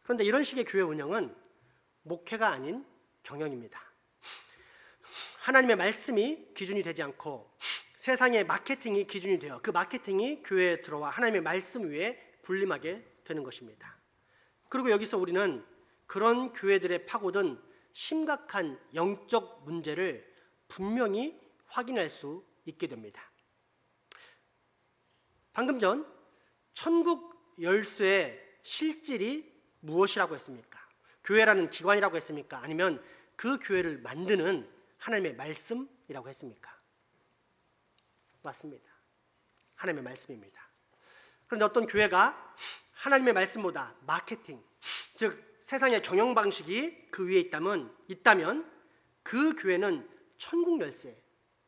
Speaker 4: 그런데 이런 식의 교회 운영은 목회가 아닌 경영입니다. 하나님의 말씀이 기준이 되지 않고 세상의 마케팅이 기준이 되어 그 마케팅이 교회에 들어와 하나님의 말씀 위에 군림하게 되는 것입니다. 그리고 여기서 우리는 그런 교회들의 파고든 심각한 영적 문제를 분명히 확인할 수 있게 됩니다. 방금 전 천국 열쇠의 실질이 무엇이라고 했습니까? 교회라는 기관이라고 했습니까? 아니면 그 교회를 만드는 하나님의 말씀이라고 했습니까? 맞습니다. 하나님의 말씀입니다. 그런데 어떤 교회가 하나님의 말씀보다 마케팅, 즉 세상의 경영 방식이 그 위에 있다면 그 교회는 천국 열쇠,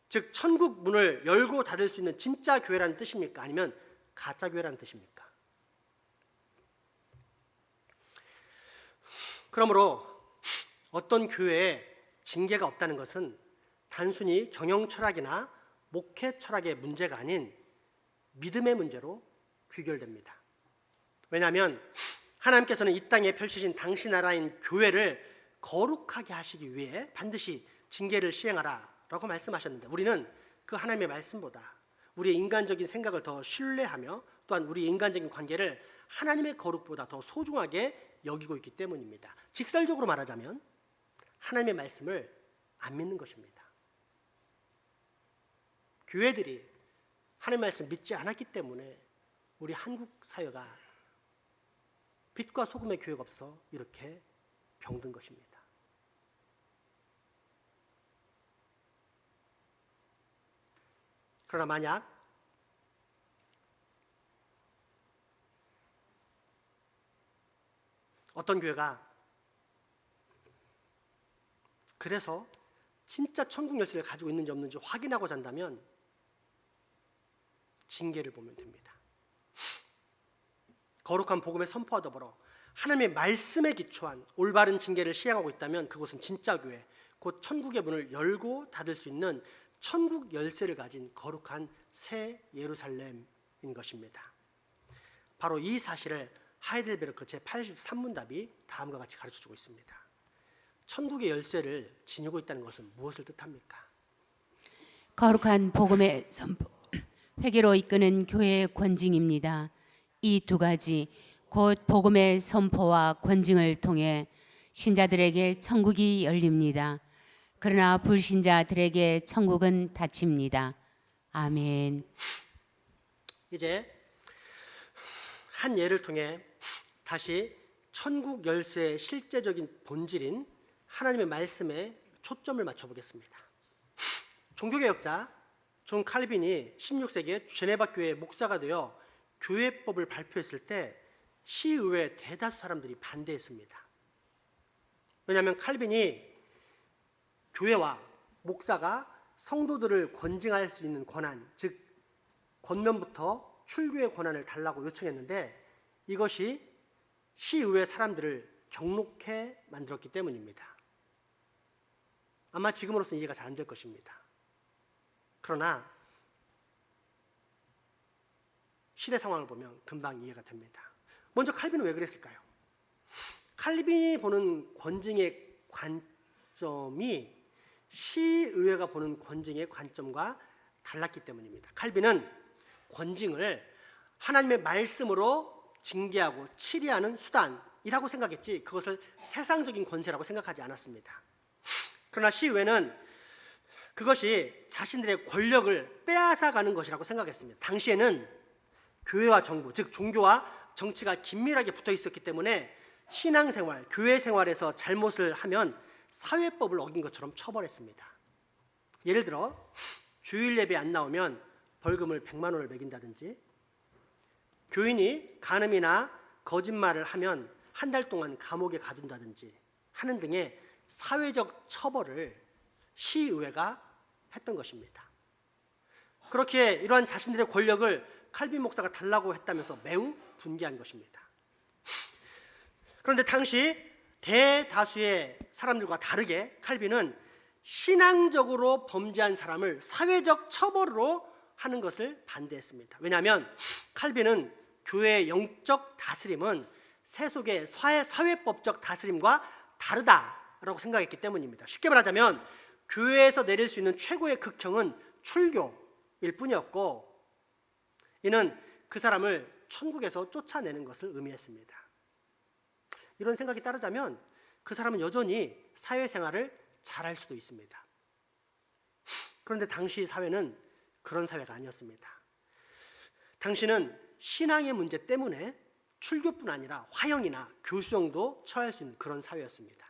Speaker 4: 즉 천국 문을 열고 닫을 수 있는 진짜 교회라는 뜻입니까? 아니면 가짜 교회라는 뜻입니까? 그러므로 어떤 교회에 징계가 없다는 것은 단순히 경영 철학이나 목회 철학의 문제가 아닌 믿음의 문제로 귀결됩니다. 왜냐하면 하나님께서는 이 땅에 펼치신 당신 나라인 교회를 거룩하게 하시기 위해 반드시 징계를 시행하라라고 말씀하셨는데, 우리는 그 하나님의 말씀보다 우리의 인간적인 생각을 더 신뢰하며 또한 우리의 인간적인 관계를 하나님의 거룩보다 더 소중하게 여기고 있기 때문입니다. 직설적으로 말하자면 하나님의 말씀을 안 믿는 것입니다. 교회들이 하나님의 말씀 믿지 않았기 때문에 우리 한국 사회가 빛과 소금의 교회가 없어 이렇게 병든 것입니다. 그러나 만약 어떤 교회가 그래서 진짜 천국 열쇠를 가지고 있는지 없는지 확인하고자 한다면 징계를 보면 됩니다. 거룩한 복음의 선포와 더불어 하나님의 말씀에 기초한 올바른 징계를 시행하고 있다면 그것은 진짜 교회, 곧 천국의 문을 열고 닫을 수 있는 천국 열쇠를 가진 거룩한 새 예루살렘인 것입니다. 바로 이 사실을 하이델베르크 제83문답이 다음과 같이 가르쳐주고 있습니다. 천국의 열쇠를 지니고 있다는 것은 무엇을 뜻합니까?
Speaker 2: 거룩한 복음의 선포, 회개로 이끄는 교회의 권징입니다. 이 두 가지, 곧 복음의 선포와 권징을 통해 신자들에게 천국이 열립니다. 그러나 불신자들에게 천국은 닫힙니다. 아멘.
Speaker 4: 이제 한 예를 통해 다시 천국 열쇠의 실제적인 본질인 하나님의 말씀에 초점을 맞춰보겠습니다. 종교개혁자 존 칼빈이 16세기에 제네바 교회의 목사가 되어 교회법을 발표했을 때 시의회 대다수 사람들이 반대했습니다. 왜냐하면 칼빈이 교회와 목사가 성도들을 권징할 수 있는 권한, 즉 권면부터 출교의 권한을 달라고 요청했는데 이것이 시의회 사람들을 경록해 만들었기 때문입니다. 아마 지금으로서는 이해가 잘 안 될 것입니다. 그러나 시대 상황을 보면 금방 이해가 됩니다. 먼저 칼빈은 왜 그랬을까요? 칼빈이 보는 권징의 관점이 시의회가 보는 권징의 관점과 달랐기 때문입니다. 칼빈은 권징을 하나님의 말씀으로 징계하고 치리하는 수단이라고 생각했지 그것을 세상적인 권세라고 생각하지 않았습니다. 그러나 시의회는 그것이 자신들의 권력을 빼앗아가는 것이라고 생각했습니다. 당시에는 교회와 정부, 즉 종교와 정치가 긴밀하게 붙어 있었기 때문에 신앙생활, 교회 생활에서 잘못을 하면 사회법을 어긴 것처럼 처벌했습니다. 예를 들어 주일 예배 안 나오면 벌금을 100만 원을 매긴다든지, 교인이 간음이나 거짓말을 하면 한 달 동안 감옥에 가둔다든지 하는 등의 사회적 처벌을 시의회가 했던 것입니다. 그렇게 이러한 자신들의 권력을 칼빈 목사가 달라고 했다면서 매우 분개한 것입니다. 그런데 당시 대다수의 사람들과 다르게 칼빈은 신앙적으로 범죄한 사람을 사회적 처벌로 하는 것을 반대했습니다. 왜냐하면 칼빈은 교회의 영적 다스림은 세속의 사회법적 다스림과 다르다라고 생각했기 때문입니다. 쉽게 말하자면 교회에서 내릴 수 있는 최고의 극형은 출교일 뿐이었고, 이는 그 사람을 천국에서 쫓아내는 것을 의미했습니다. 이런 생각이 따르자면 그 사람은 여전히 사회생활을 잘할 수도 있습니다. 그런데 당시 사회는 그런 사회가 아니었습니다. 당시는 신앙의 문제 때문에 출교뿐 아니라 화형이나 교수형도 처할 수 있는 그런 사회였습니다.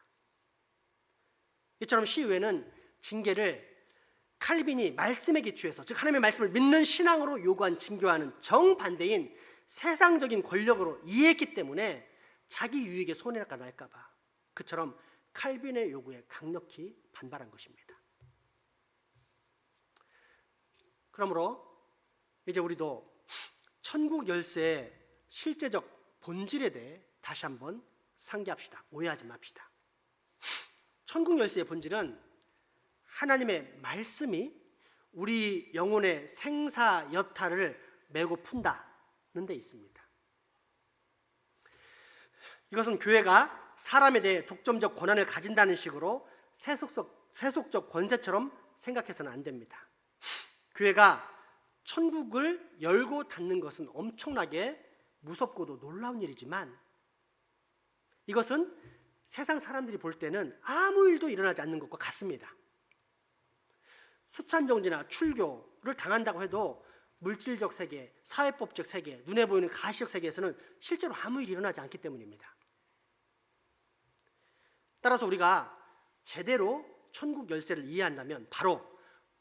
Speaker 4: 이처럼 시의회는 징계를 칼빈이 말씀에 기초해서, 즉 하나님의 말씀을 믿는 신앙으로 요구한 징계와는 정반대인 세상적인 권력으로 이해했기 때문에 자기 유익에 손해가 날까 봐 그처럼 칼빈의 요구에 강력히 반발한 것입니다. 그러므로 이제 우리도 천국 열쇠의 실제적 본질에 대해 다시 한번 상기합시다. 오해하지 맙시다. 천국 열쇠의 본질은 하나님의 말씀이 우리 영혼의 생사 여타를 메고 푼다는 데 있습니다. 이것은 교회가 사람에 대해 독점적 권한을 가진다는 식으로 세속적 권세처럼 생각해서는 안 됩니다. 교회가 천국을 열고 닫는 것은 엄청나게 무섭고도 놀라운 일이지만 이것은 세상 사람들이 볼 때는 아무 일도 일어나지 않는 것과 같습니다. 수찬정지나 출교를 당한다고 해도 물질적 세계, 사회법적 세계, 눈에 보이는 가시적 세계에서는 실제로 아무 일이 일어나지 않기 때문입니다. 따라서 우리가 제대로 천국 열쇠를 이해한다면 바로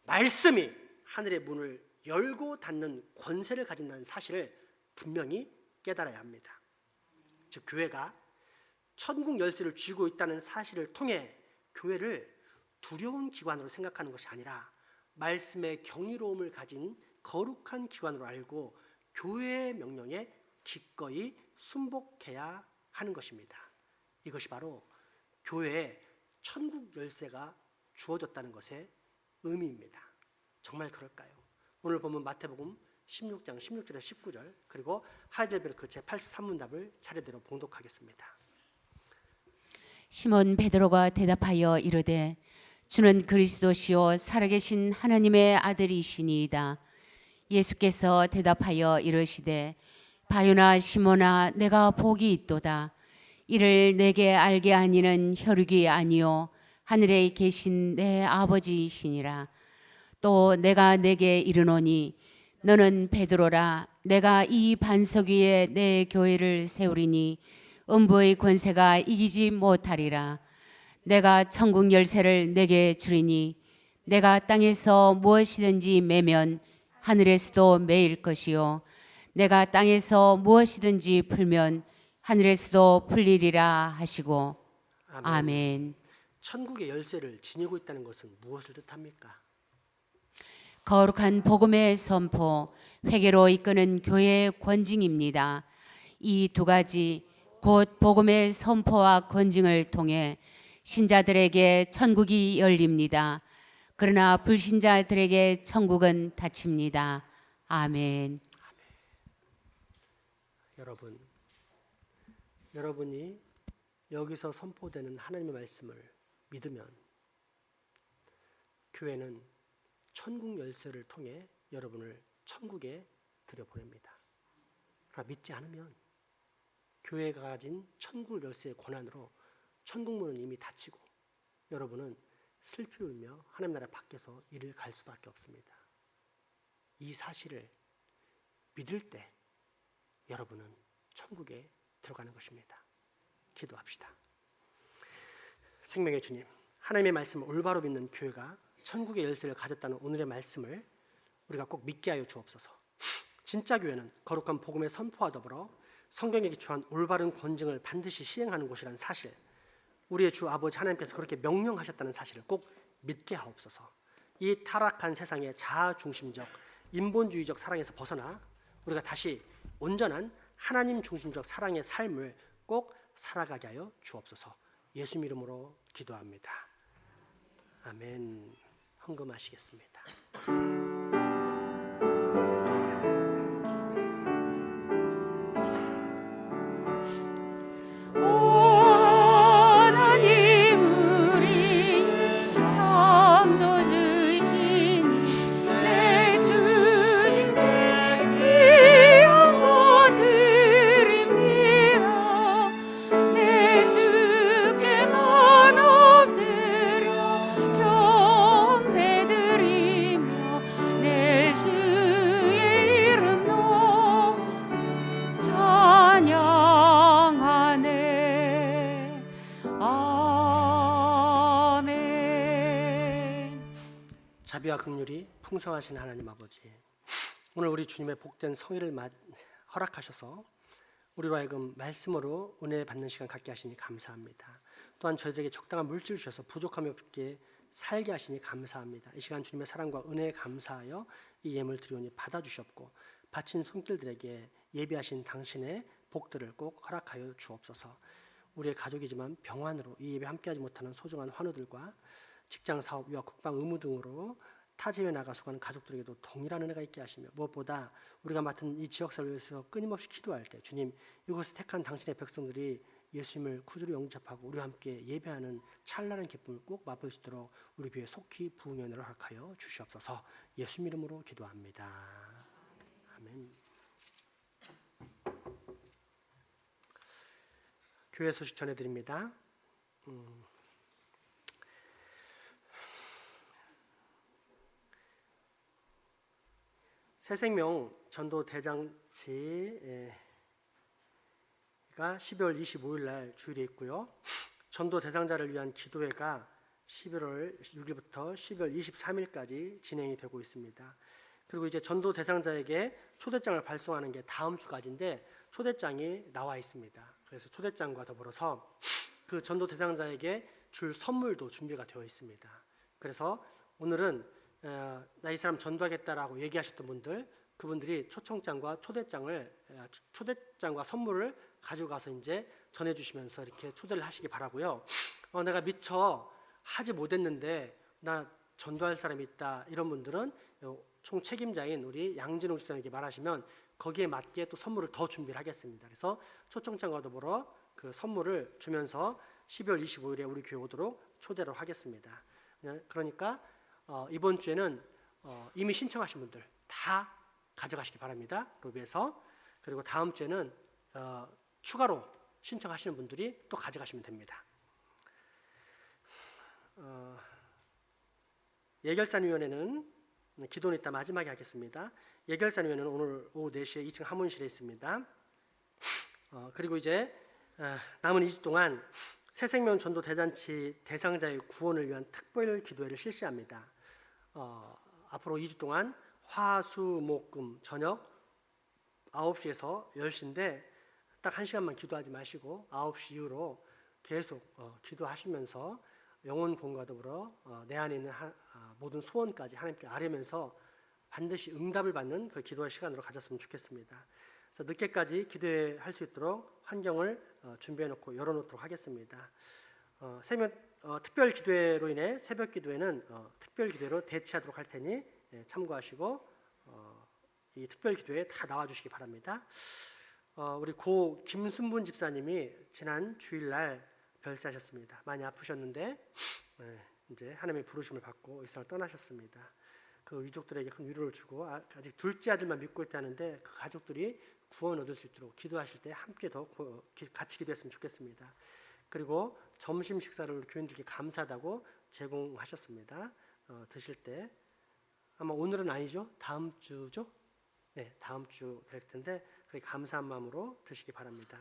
Speaker 4: 말씀이 하늘의 문을 열고 닫는 권세를 가진다는 사실을 분명히 깨달아야 합니다. 즉 교회가 천국 열쇠를 쥐고 있다는 사실을 통해 교회를 두려운 기관으로 생각하는 것이 아니라 말씀의 경이로움을 가진 거룩한 기관으로 알고 교회의 명령에 기꺼이 순복해야 하는 것입니다. 이것이 바로 교회에 천국 열쇠가 주어졌다는 것의 의미입니다. 정말 그럴까요? 오늘 보면 마태복음 16장 16절에서 19절 그리고 하이델베르크 제83문답을 차례대로 봉독하겠습니다.
Speaker 2: 시몬 베드로가 대답하여 이르되 주는 그리스도시요 살아계신 하나님의 아들이시니이다. 예수께서 대답하여 이르시되 바요나 시몬아 내가 복이 있도다. 이를 내게 알게 하니는 혈육이 아니요 하늘에 계신 내 아버지이시니라. 또 내가 내게 이르노니 너는 베드로라. 내가 이 반석 위에 내 교회를 세우리니 음부의 권세가 이기지 못하리라. 내가 천국 열쇠를 내게 주리니 내가 땅에서 무엇이든지 매면 하늘에서도 매일 것이요 내가 땅에서 무엇이든지 풀면 하늘에서도 풀리리라 하시고 아멘.
Speaker 4: 천국의 열쇠를 지니고 있다는 것은 무엇을 뜻합니까?
Speaker 2: 거룩한 복음의 선포, 회개로 이끄는 교회의 권징입니다. 이 두 가지 곧 복음의 선포와 권징을 통해 신자들에게 천국이 열립니다. 그러나 불신자들에게 천국은 닫힙니다. 아멘.
Speaker 4: 여러분이 여기서 선포되는 하나님의 말씀을 믿으면 교회는 천국 열쇠를 통해 여러분을 천국에 들여보냅니다. 그러나 믿지 않으면 교회가 가진 천국 열쇠의 권한으로 천국 문은 이미 닫히고 여러분은 슬피 울며 하나님 나라 밖에서 이를 갈 수밖에 없습니다. 이 사실을 믿을 때 여러분은 천국에 들어가는 것입니다. 기도합시다. 생명의 주님, 하나님의 말씀을 올바로 믿는 교회가 천국의 열쇠를 가졌다는 오늘의 말씀을 우리가 꼭 믿게 하여 주옵소서. 진짜 교회는 거룩한 복음의 선포와 더불어 성경에 기초한 올바른 권징을 반드시 시행하는 곳이라는 사실, 우리의 주 아버지 하나님께서 그렇게 명령하셨다는 사실을 꼭 믿게 하옵소서. 이 타락한 세상의 자아중심적 인본주의적 사랑에서 벗어나 우리가 다시 온전한 하나님 중심적 사랑의 삶을 꼭 살아가게 하여 주옵소서. 예수님 이름으로 기도합니다. 아멘. 헌금하시겠습니다. 자비와 긍휼이 풍성하신 하나님 아버지, 오늘 우리 주님의 복된 성의를 허락하셔서 우리로 하여금 말씀으로 은혜 받는 시간 갖게 하시니 감사합니다. 또한 저희들에게 적당한 물질 주셔서 부족함이 없게 살게 하시니 감사합니다. 이 시간 주님의 사랑과 은혜에 감사하여 이 예물 드리오니 받아주셨고 바친 손길들에게 예비하신 당신의 복들을 꼭 허락하여 주옵소서. 우리의 가족이지만 병환으로 이 예배 함께하지 못하는 소중한 환우들과 직장 사업, 유학, 국방 의무 등으로 타지에 나가 수고하는 가족들에게도 동일한 은혜가 있게 하시며 무엇보다 우리가 맡은 이 지역사회를 위해서 끊임없이 기도할 때 주님, 이곳에 택한 당신의 백성들이 예수님을 구주로 영접하고 우리와 함께 예배하는 찬란한 기쁨을 꼭 맛볼 수 있도록 우리 교회에 속히 부흥의 은혜를 허락하여 주시옵소서. 예수님 이름으로 기도합니다. 아멘. 교회 소식 전해드립니다. 새생명 전도 대잔치가 12월 25일 날 주일에 있고요. 전도 대상자를 위한 기도회가 11월 6일부터 12월 23일까지 진행이 되고 있습니다. 그리고 이제 전도 대상자에게 초대장을 발송하는 게 다음 주까지인데 초대장이 나와 있습니다. 그래서 초대장과 더불어서 그 전도 대상자에게 줄 선물도 준비가 되어 있습니다. 그래서 오늘은 나 이 사람 전도하겠다라고 얘기하셨던 분들, 그분들이 초청장과 초대장과 선물을 가지고 가서 이제 전해주시면서 이렇게 초대를 하시기 바라고요. 내가 미처 하지 못했는데 나 전도할 사람이 있다, 이런 분들은 총 책임자인 우리 양진홍 집사님에게 말하시면 거기에 맞게 또 선물을 더 준비를 하겠습니다. 그래서 초청장과 더불어 그 선물을 주면서 12월 25일에 우리 교회 오도록 초대를 하겠습니다. 그러니까 이번 주에는 이미 신청하신 분들 다 가져가시기 바랍니다. 로비에서. 그리고 다음 주에는 추가로 신청하시는 분들이 또 가져가시면 됩니다. 예결산위원회는 기도는 이따 마지막에 하겠습니다. 예결산위원회는 오늘 오후 4시에 2층 하문실에 있습니다. 그리고 이제 남은 2주 동안 새생명 전도 대잔치 대상자의 구원을 위한 특별 기도회를 실시합니다. 앞으로 2주 동안 화, 수, 목, 금 저녁 9시에서 10시인데 딱 1시간만 기도하지 마시고 9시 이후로 계속 기도하시면서 영혼 구원과 더불어 내 안에 있는 모든 소원까지 하나님께 아뢰면서 반드시 응답을 받는 그 기도의 시간으로 가졌으면 좋겠습니다. 그래서 늦게까지 기도할 수 있도록 환경을 준비해놓고 열어놓도록 하겠습니다. 특별 기도회로 인해 새벽 기도회는 특별 기도회로 대체하도록 할 테니 참고하시고 이 특별 기도회에 다 나와주시기 바랍니다. 우리 고 김순분 집사님이 지난 주일날 별세하셨습니다. 많이 아프셨는데 이제 하나님의 부르심을 받고 이 세상을 떠나셨습니다. 그 유족들에게 큰 위로를 주고 아직 둘째 아들만 믿고 있다는데 그 가족들이 구원 얻을 수 있도록 기도하실 때 함께 더 같이 기도했으면 좋겠습니다. 그리고 점심 식사를 우리 교인들께 감사하다고 제공하셨습니다. 드실 때 아마 오늘은 아니죠? 다음 주죠? 네, 다음 주 될 텐데 그렇게 감사한 마음으로 드시기 바랍니다.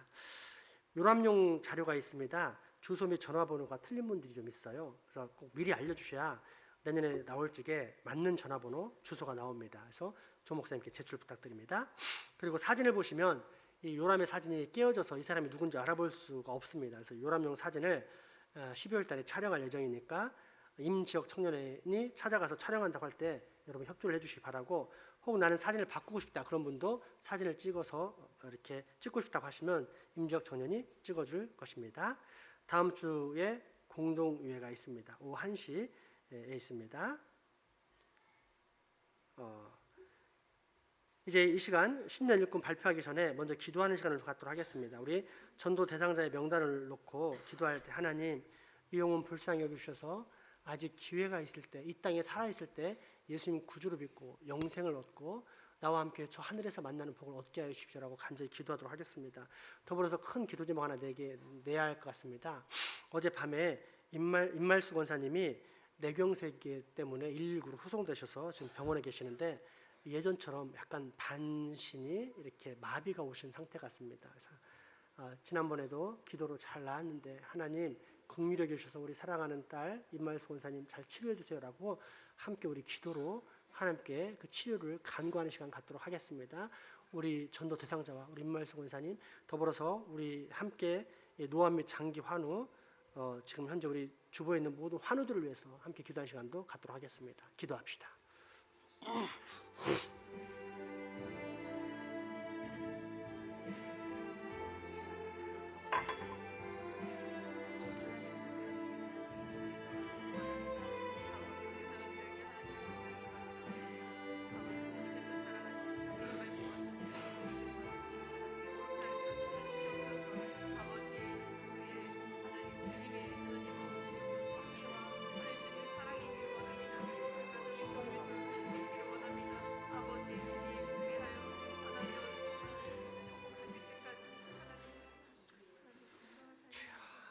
Speaker 4: 요람용 자료가 있습니다. 주소 및 전화번호가 틀린 분들이 좀 있어요. 그래서 꼭 미리 알려주셔야 내년에 나올 적에 맞는 전화번호, 주소가 나옵니다. 그래서 조 목사님께 제출 부탁드립니다. 그리고 사진을 보시면 이 요람의 사진이 깨어져서 이 사람이 누군지 알아볼 수가 없습니다. 그래서 요람용 사진을 12월 달에 촬영할 예정이니까 임지역 청년회원이 찾아가서 촬영한다고 할 때 여러분 협조를 해주시기 바라고, 혹은 나는 사진을 바꾸고 싶다 그런 분도 사진을 찍어서 이렇게 찍고 싶다고 하시면 임지역 청년이 찍어줄 것입니다. 다음 주에 공동의회가 있습니다. 오후 1시에 있습니다. 이제 이 시간 신년 일꾼 발표하기 전에 먼저 기도하는 시간을 갖도록 하겠습니다. 우리 전도 대상자의 명단을 놓고 기도할 때, 하나님 이 영혼 불쌍히 여기셔서 아직 기회가 있을 때, 이 땅에 살아있을 때 예수님 구주로 믿고 영생을 얻고 나와 함께 저 하늘에서 만나는 복을 얻게 하여 주십시오라고 간절히 기도하도록 하겠습니다. 더불어서 큰 기도 제목 하나 내야 할 것 같습니다. 어젯밤에 임말수 권사님이 뇌경색 때문에 119로 후송되셔서 지금 병원에 계시는데 예전처럼 약간 반신이 이렇게 마비가 오신 상태 같습니다. 그래서 지난번에도 기도로 잘 나았는데 하나님 긍휼히 여기셔서 우리 사랑하는 딸 임말수 권사님 잘 치료해 주세요라고 함께 우리 기도로 하나님께 그 치료를 간구하는 시간 갖도록 하겠습니다. 우리 전도 대상자와 우리 임말수 권사님 더불어서 우리 함께 노안 및 장기 환우, 지금 현재 우리 주보에 있는 모든 환우들을 위해서 함께 기도하는 시간도 갖도록 하겠습니다. 기도합시다.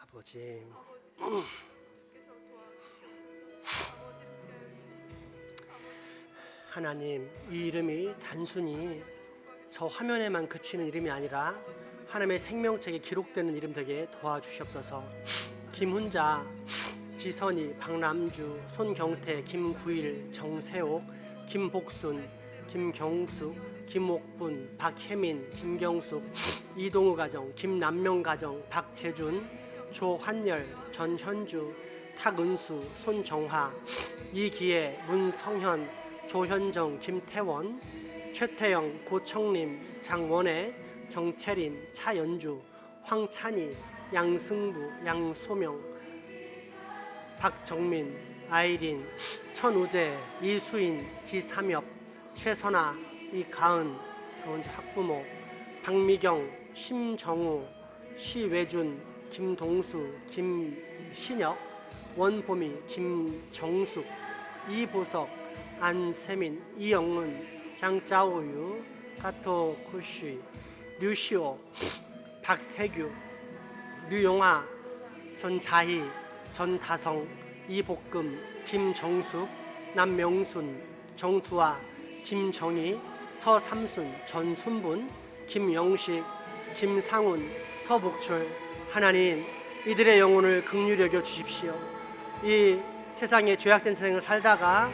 Speaker 4: 아버지, 하나님, 이 이름이 단순히 저 화면에만 그치는 이름이 아니라 하나님의 생명책에 기록되는 이름 되게 도와주시옵소서. 김훈자, 지선이, 박남주, 손경태, 김구일, 정세옥, 김복순, 김경숙, 김옥분, 박혜민, 김경숙, 이동우 가정, 김남명 가정, 박재준, 조환열, 전현주, 탁은수, 손정화, 이기혜, 문성현, 조현정, 김태원, 최태영, 고청림, 장원혜, 정채린, 차연주, 황찬희, 양승부, 양소명, 박정민, 아이린, 천우재, 이수인, 지삼엽, 최선아, 이가은, 학부모, 박미경, 심정우, 시외준, 김동수, 김신혁, 원보미, 김정숙, 이보석, 안세민, 이영은, 장짜오유, 가토쿠쉬, 류시오, 박세규, 류용아, 전자희, 전다성, 이복금, 김정숙, 남명순, 정두아, 김정희, 서삼순, 전순분, 김영식, 김상훈, 서복철. 하나님, 이들의 영혼을 긍휼히 여겨 주십시오. 이 세상에 죄악된 세상을 살다가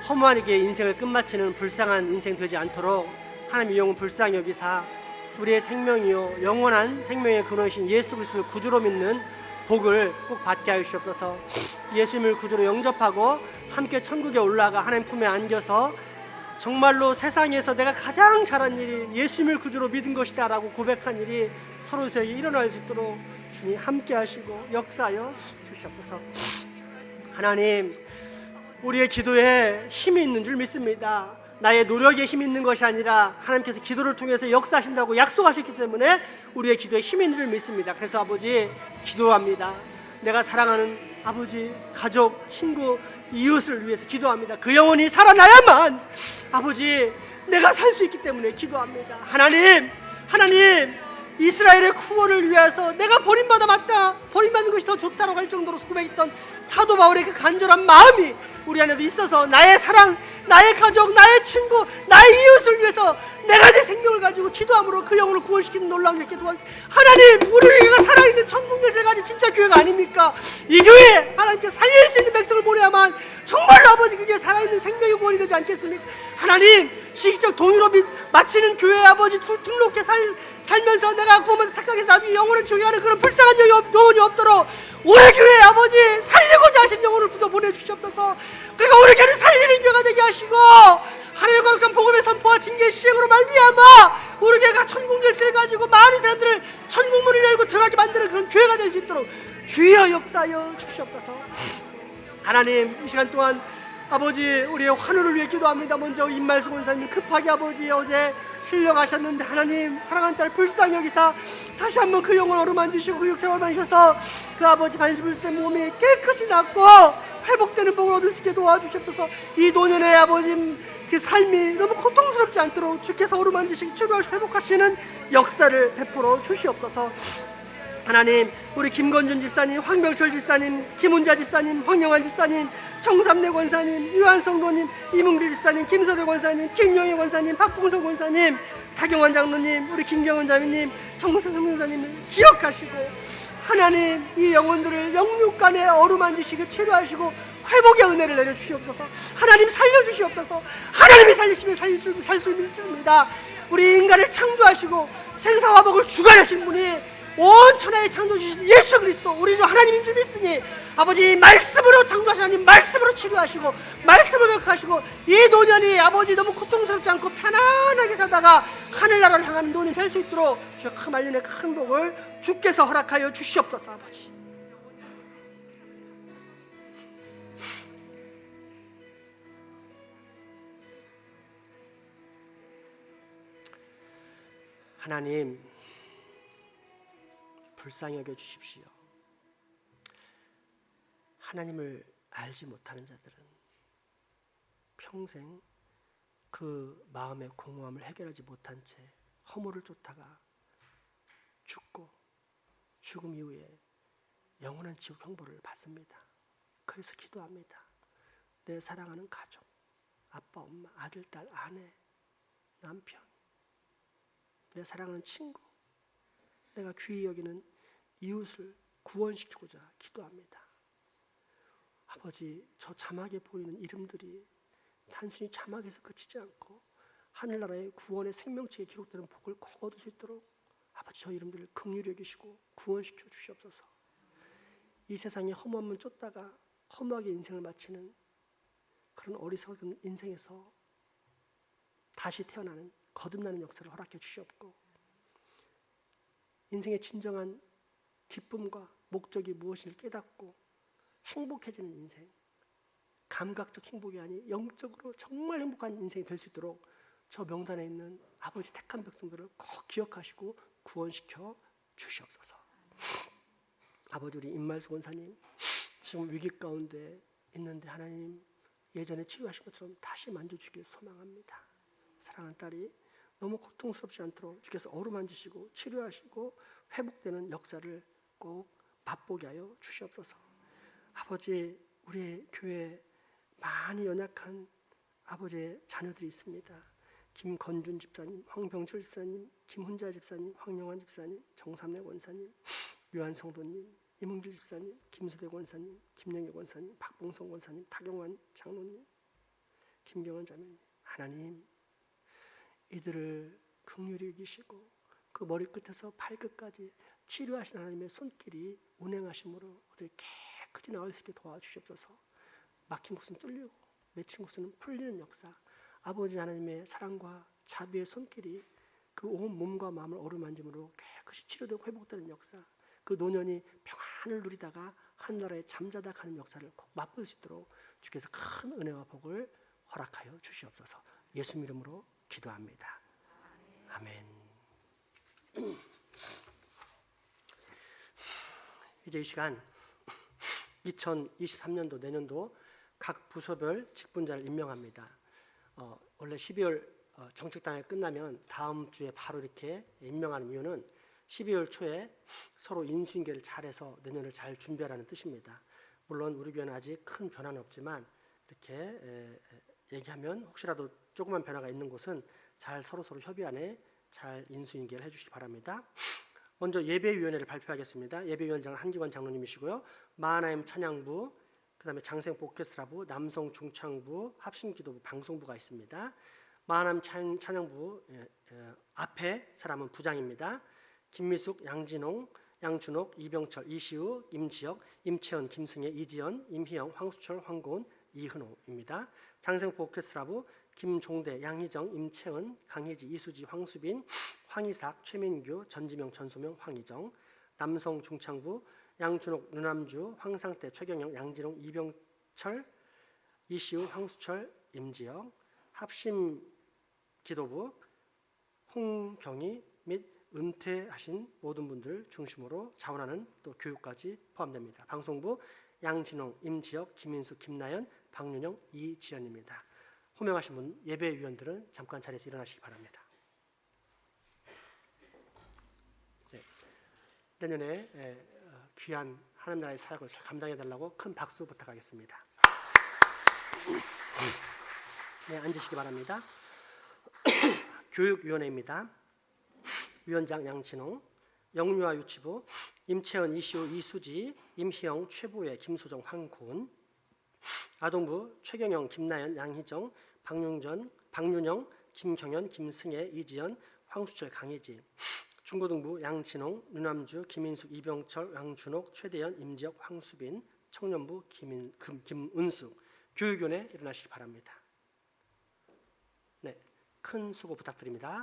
Speaker 4: 허무하게 인생을 끝마치는 불쌍한 인생 되지 않도록 하나님 이 영혼 불쌍히 여기사 우리의 생명이요 영원한 생명의 근원이신 예수 그리스도를 구주로 믿는 복을 꼭 받게 하여 주시옵소서. 예수님을 구주로 영접하고 함께 천국에 올라가 하나님 품에 안겨서 정말로 세상에서 내가 가장 잘한 일이 예수님을 구주로 믿은 것이다 라고 고백한 일이 서로에게 일어날 수 있도록 주님 함께 하시고 역사하여 주시옵소서. 하나님, 우리의 기도에 힘이 있는 줄 믿습니다. 나의 노력에 힘 있는 것이 아니라 하나님께서 기도를 통해서 역사하신다고 약속하셨기 때문에 우리의 기도에 힘이 있는 줄 믿습니다. 그래서 아버지 기도합니다. 내가 사랑하는 아버지, 가족, 친구, 이웃을 위해서 기도합니다. 그 영혼이 살아나야만 아버지 내가 살 수 있기 때문에 기도합니다. 하나님 이스라엘의 구원을 위해서 내가 버림받는 것이 더 좋다고 할 정도로 고백했던 사도 바울의 그 간절한 마음이 우리 안에도 있어서 나의 사랑, 나의 가족, 나의 친구, 나의 이웃을 위해서 내가 내 생명을 가지고 기도함으로 그 영혼을 구원시키는 놀라운 일께 도와주세요. 하나님, 우리 교회가 살아있는 천국 열쇠를 가진 진짜 교회가 아닙니까? 이 교회에 하나님께서 살릴 수 있는 백성을 보내야만 정말로 아버지 그게 살아있는 생명의 구원이 되지 않겠습니까? 하나님, 시기적 돈으로 마치는 교회에 아버지 등록해 살면서 내가 구원받아 착각해서 나중에 영혼을 지옥에 가는 그런 불쌍한 영혼이 없도록 우리 교회에 아버지 살리고자 하신 영혼을 부터 보내주시옵소서. 그러니까 우리 교회는 살리는 교회가 되게 하시고 하나님의 거룩한 복음의 선포와 징계의 시행으로 말미암아 우리 교회가 천국 열쇠를 가지고 많은 사람들을 천국문을 열고 들어가게 만드는 그런 교회가 될 수 있도록 주여 역사하여 주시옵소서. 하나님, 이 시간 동안 아버지 우리의 환호를 위해 기도합니다. 먼저 임말수 권사님 급하게 아버지 어제 실려가셨는데 하나님 사랑하는 딸 불쌍히 여기사 다시 한번 그 영혼 어루만지시고 그 육체를 어루만지셔서 그 아버지 반신불수된 몸이 깨끗이 낫고 회복되는 복을 얻을 수 있게 도와주시옵소서. 이 노년의 아버지 그 삶이 너무 고통스럽지 않도록 주께서 어루만지시고 치료하시고 회복하시는 역사를 베풀어 주시옵소서. 하나님, 우리 김건준 집사님, 황병철 집사님, 김훈자 집사님, 황영환 집사님, 정삼래 권사님, 유한성도님, 이문길 집사님, 김서대 권사님, 김영희 권사님, 박봉성 권사님, 타경환 장로님, 우리 김경원 자매님, 정무선 선교사님을 기억하시고 하나님 이 영혼들을 영육간에 어루만지시고 치료하시고 회복의 은혜를 내려주시옵소서. 하나님 살려주시옵소서. 하나님이 살리시면 살 수 있습니다. 우리 인간을 창조하시고 생사화복을 주관하신 분이 온 천하의 창조주신 예수 그리스도 우리 주 하나님인 줄 믿으니 아버지 말씀으로 창조하신 하나님 말씀으로 치료하시고 말씀으로 회복하시고 이 노년이 아버지 너무 고통스럽지 않고 편안하게 살다가 하늘나라를 향하는 노년이 될 수 있도록 주의 큰 말년의 큰 복을 주께서 허락하여 주시옵소서. 아버지 하나님 불쌍히 여겨 주십시오. 하나님을 알지 못하는 자들은 평생 그 마음의 공허함을 해결하지 못한 채 허물을 쫓다가 죽고 죽음 이후에 영원한 지옥 형벌을 받습니다. 그래서 기도합니다. 내 사랑하는 가족, 아빠, 엄마, 아들, 딸, 아내, 남편, 내 사랑하는 친구, 내가 귀히 여기는 이웃을 구원시키고자 기도합니다. 아버지, 저 자막에 보이는 이름들이 단순히 자막에서 그치지 않고 하늘나라의 구원의 생명책에 기록되는 복을 꼭 얻을 수 있도록 아버지 저 이름들을 긍휼히 여기시고 구원시켜 주시옵소서. 이 세상에 허무함을 쫓다가 허무하게 인생을 마치는 그런 어리석은 인생에서 다시 태어나는 거듭나는 역사를 허락해 주시옵고 인생의 진정한 기쁨과 목적이 무엇인지 깨닫고 행복해지는 인생, 감각적 행복이 아닌 영적으로 정말 행복한 인생이 될 수 있도록 저 명단에 있는 아버지 택한 백성들을 꼭 기억하시고 구원시켜 주시옵소서. 아버지 우리 임말수 권사님 지금 위기 가운데 있는데 하나님 예전에 치유하신 것처럼 다시 만져주길 소망합니다. 사랑하는 딸이 너무 고통스럽지 않도록 주께서 어루만지시고 치료하시고 회복되는 역사를 꼭 맛보게 하여 주시옵소서. 아버지 우리 교회에 많이 연약한 아버지의 자녀들이 있습니다. 김건준 집사님, 황병철 집사님, 김훈자 집사님, 황영환 집사님, 정삼래 권사님, 유한성도님, 이문길 집사님, 김서대 권사님, 김영희 권사님, 박봉성 권사님, 타경환 장로님, 김경원 자매님, 하나님 이들을 긍휼히 여기시고 그 머리끝에서 발끝까지 치료하신 하나님의 손길이 운행하심으로 그들이 깨끗이 나을 수 있게 도와주시옵소서. 막힌 곳은 뚫리고 맺힌 곳은 풀리는 역사, 아버지 하나님의 사랑과 자비의 손길이 그 온 몸과 마음을 어루만짐으로 깨끗이 치료되고 회복되는 역사, 그 노년이 평안을 누리다가 한나라에 잠자다 가는 역사를 꼭 맛볼 수 있도록 주께서 큰 은혜와 복을 허락하여 주시옵소서. 예수 이름으로 기도합니다. 아멘. 이제 이 시간 2023년도 내년도 각 부서별 직분자를 임명합니다. 원래 12월 정책당이 끝나면 다음 주에 바로 이렇게 임명하는 이유는 12월 초에 서로 인수인계를 잘해서 내년을 잘 준비하라는 뜻입니다. 물론 우리 교회는 아직 큰 변화는 없지만 이렇게 얘기하면 혹시라도 조그만 변화가 있는 곳은 잘 서로 협의안에 잘 인수인계를 해주시기 바랍니다. 먼저 예배위원회를 발표하겠습니다. 예배위원장은 한기관 장로님이시고요. 마하나임 찬양부, 그 다음에 장생 오케스트라부, 남성 중창부, 합심기도부, 방송부가 있습니다. 마하나임 찬양부 앞에 사람은 부장입니다. 김미숙, 양진홍, 양준옥, 이병철, 이시우, 임지혁, 임채연, 김승혜, 이지연, 임희영, 황수철, 황고은, 이은호입니다. 장생포 오케스트라부 김종대, 양희정, 임채은, 강혜지, 이수지, 황수빈, 황희삭, 최민규, 전지명, 전소명, 황희정. 남성 중창부 양준옥, 류남주, 황상태, 최경영, 양진홍, 이병철, 이시우, 황수철, 임지혁. 합심 기도부 홍경희 및 은퇴하신 모든 분들 중심으로 자원하는 또 교육까지 포함됩니다. 방송부 양진홍, 임지혁, 김인숙, 김나연, 박윤영, 이지연입니다. 호명하신 분 예배위원들은 잠깐 자리에서 일어나시기 바랍니다. 네. 내년에 귀한 하나님 나라의 사역을 잘 감당해달라고 큰 박수 부탁하겠습니다. 네, 앉으시기 바랍니다. 교육위원회입니다. 위원장 양진홍, 영유아 유치부 임채연, 이시우, 이수지, 임희영, 최보혜, 김소정, 황고은. 아동부 최경영, 김나연, 양희정, 박윤영, 김경연, 김승혜, 이지연, 황수철, 강혜지. 중고등부 양진홍, 류남주, 김인숙, 이병철, 양준옥, 최대연, 임지혁, 황수빈. 청년부 김은숙. 교육위원회 일어나시기 바랍니다. 네, 큰 수고 부탁드립니다.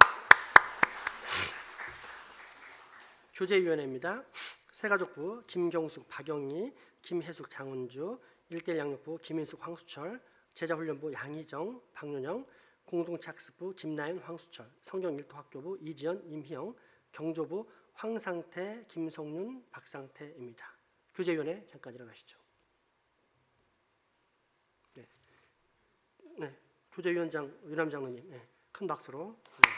Speaker 4: 교제위원회입니다. 새가족부 김경숙, 박영희, 김혜숙, 장은주. 1대1 양육부 김인숙, 황수철. 제자훈련부 양희정, 박윤영. 공동체학습부 김나연, 황수철. 성경 1도 학교부 이지연, 임희영. 경조부 황상태, 김성윤, 박상태입니다. 교제위원회 잠깐 일어나시죠. 네, 네. 교제위원장 유남 장로님, 네. 큰 박수로. 네.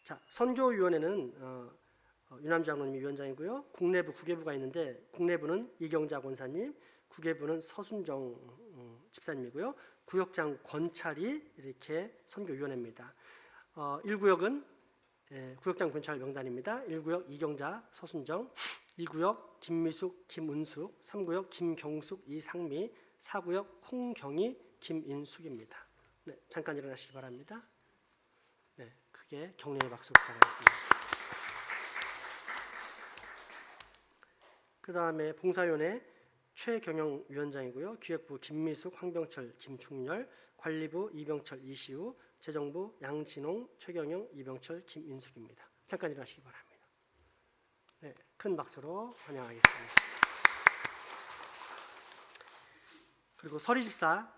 Speaker 4: 자, 선교위원회는 유남 장로님이 위원장이고요. 국내부, 국외부가 있는데 국내부는 이경자 권사님, 국외부는 서순정 집사님이고요. 구역장 권찰이 이렇게 선교위원회입니다. 1구역은 구역장 권찰 명단입니다. 1구역 이경자, 서순정, 2구역 김미숙, 김은숙, 3구역 김경숙, 이상미, 4구역 홍경희, 김인숙입니다. 네, 잠깐 일어나시기 바랍니다. 네, 크게 격려의 박수 부탁드리겠습니다. 그 다음에 봉사위원회 최경영 위원장이고요. 기획부 김미숙, 황병철, 김충렬, 관리부 이병철, 이시우, 재정부 양진홍, 최경영, 이병철, 김인숙입니다. 잠깐 일어나시기 바랍니다. 네, 큰 박수로 환영하겠습니다. 그리고 서리집사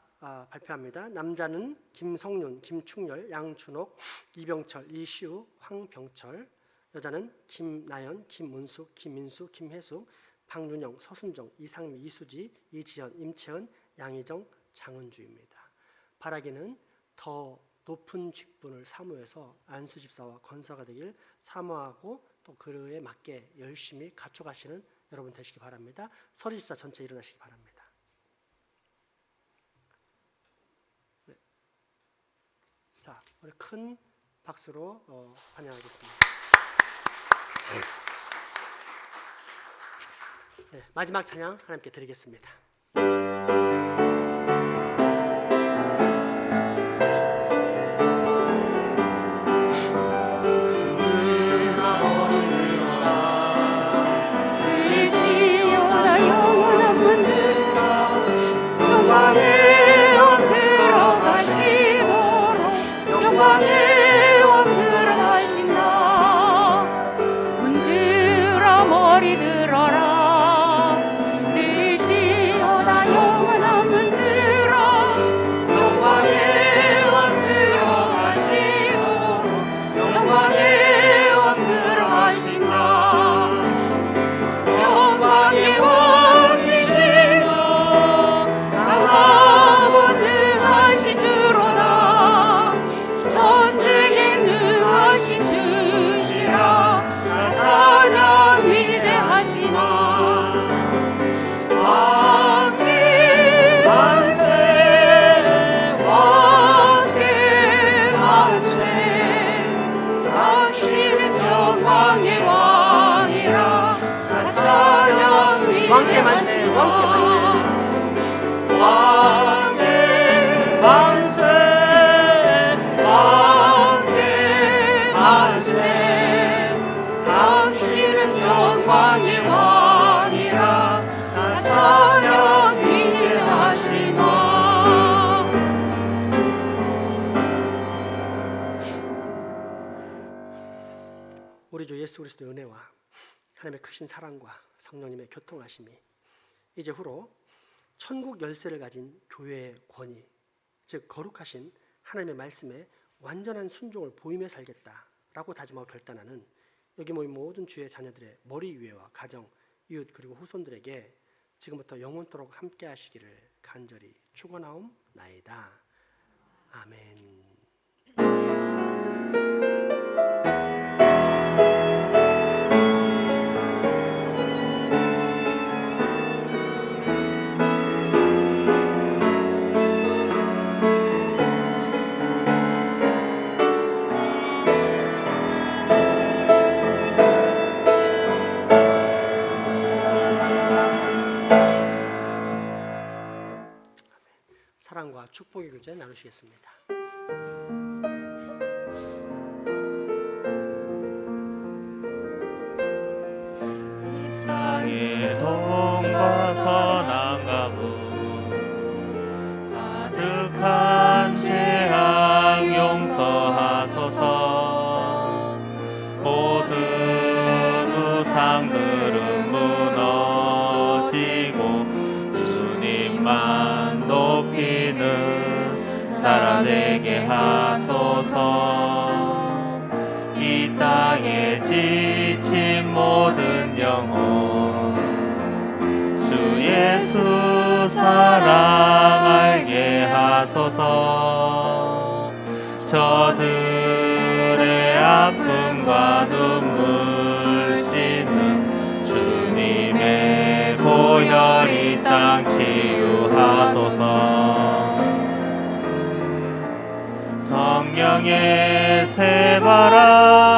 Speaker 4: 발표합니다. 남자는 김성윤, 김충렬, 양준옥, 이병철, 이시우, 황병철. 여자는 김나연, 김은숙, 김인숙, 김혜숙, 박윤영, 서순정, 이상미, 이수지, 이지연, 임채은, 양희정, 장은주입니다. 바라기는 더 높은 직분을 사모해서 안수집사와 권사가 되길 사모하고 또 그에 맞게 열심히 갖춰가시는 여러분 되시기 바랍니다. 서리집사 전체 일어나시기 바랍니다. 네. 자, 우리 큰 박수로 환영하겠습니다. 네, 마지막 찬양 하나님께 드리겠습니다.
Speaker 2: 머리 들어라 들지어다 영원
Speaker 4: 우리 주 예수 그리스도의 은혜와 하나님의 크신 사랑과 성령님의 교통하심이 이제 후로 천국 열쇠를 가진 교회의 권위, 즉 거룩하신 하나님의 말씀에 완전한 순종을 보이며 살겠다라고 다짐하고 결단하는 여기 모인 모든 주의 자녀들의 머리 위에와 가정, 이웃 그리고 후손들에게 지금부터 영원토록 함께 하시기를 간절히 축원하옵나이다. 아멘. 사랑과 축복의 교제 나누시겠습니다.
Speaker 5: 땅의 동과 선한 가문 가득한 죄악 용서하소서. 모든 우상들은 무너지고 주님만 높이는 나라 되게 하소서. 이 땅에 지친 모든 영혼 주 예수 사랑 알게 하소서. 저들의 아픔과 눈물 씻는 주님의 보혈 이 땅 치유하소서. 성령의 새바람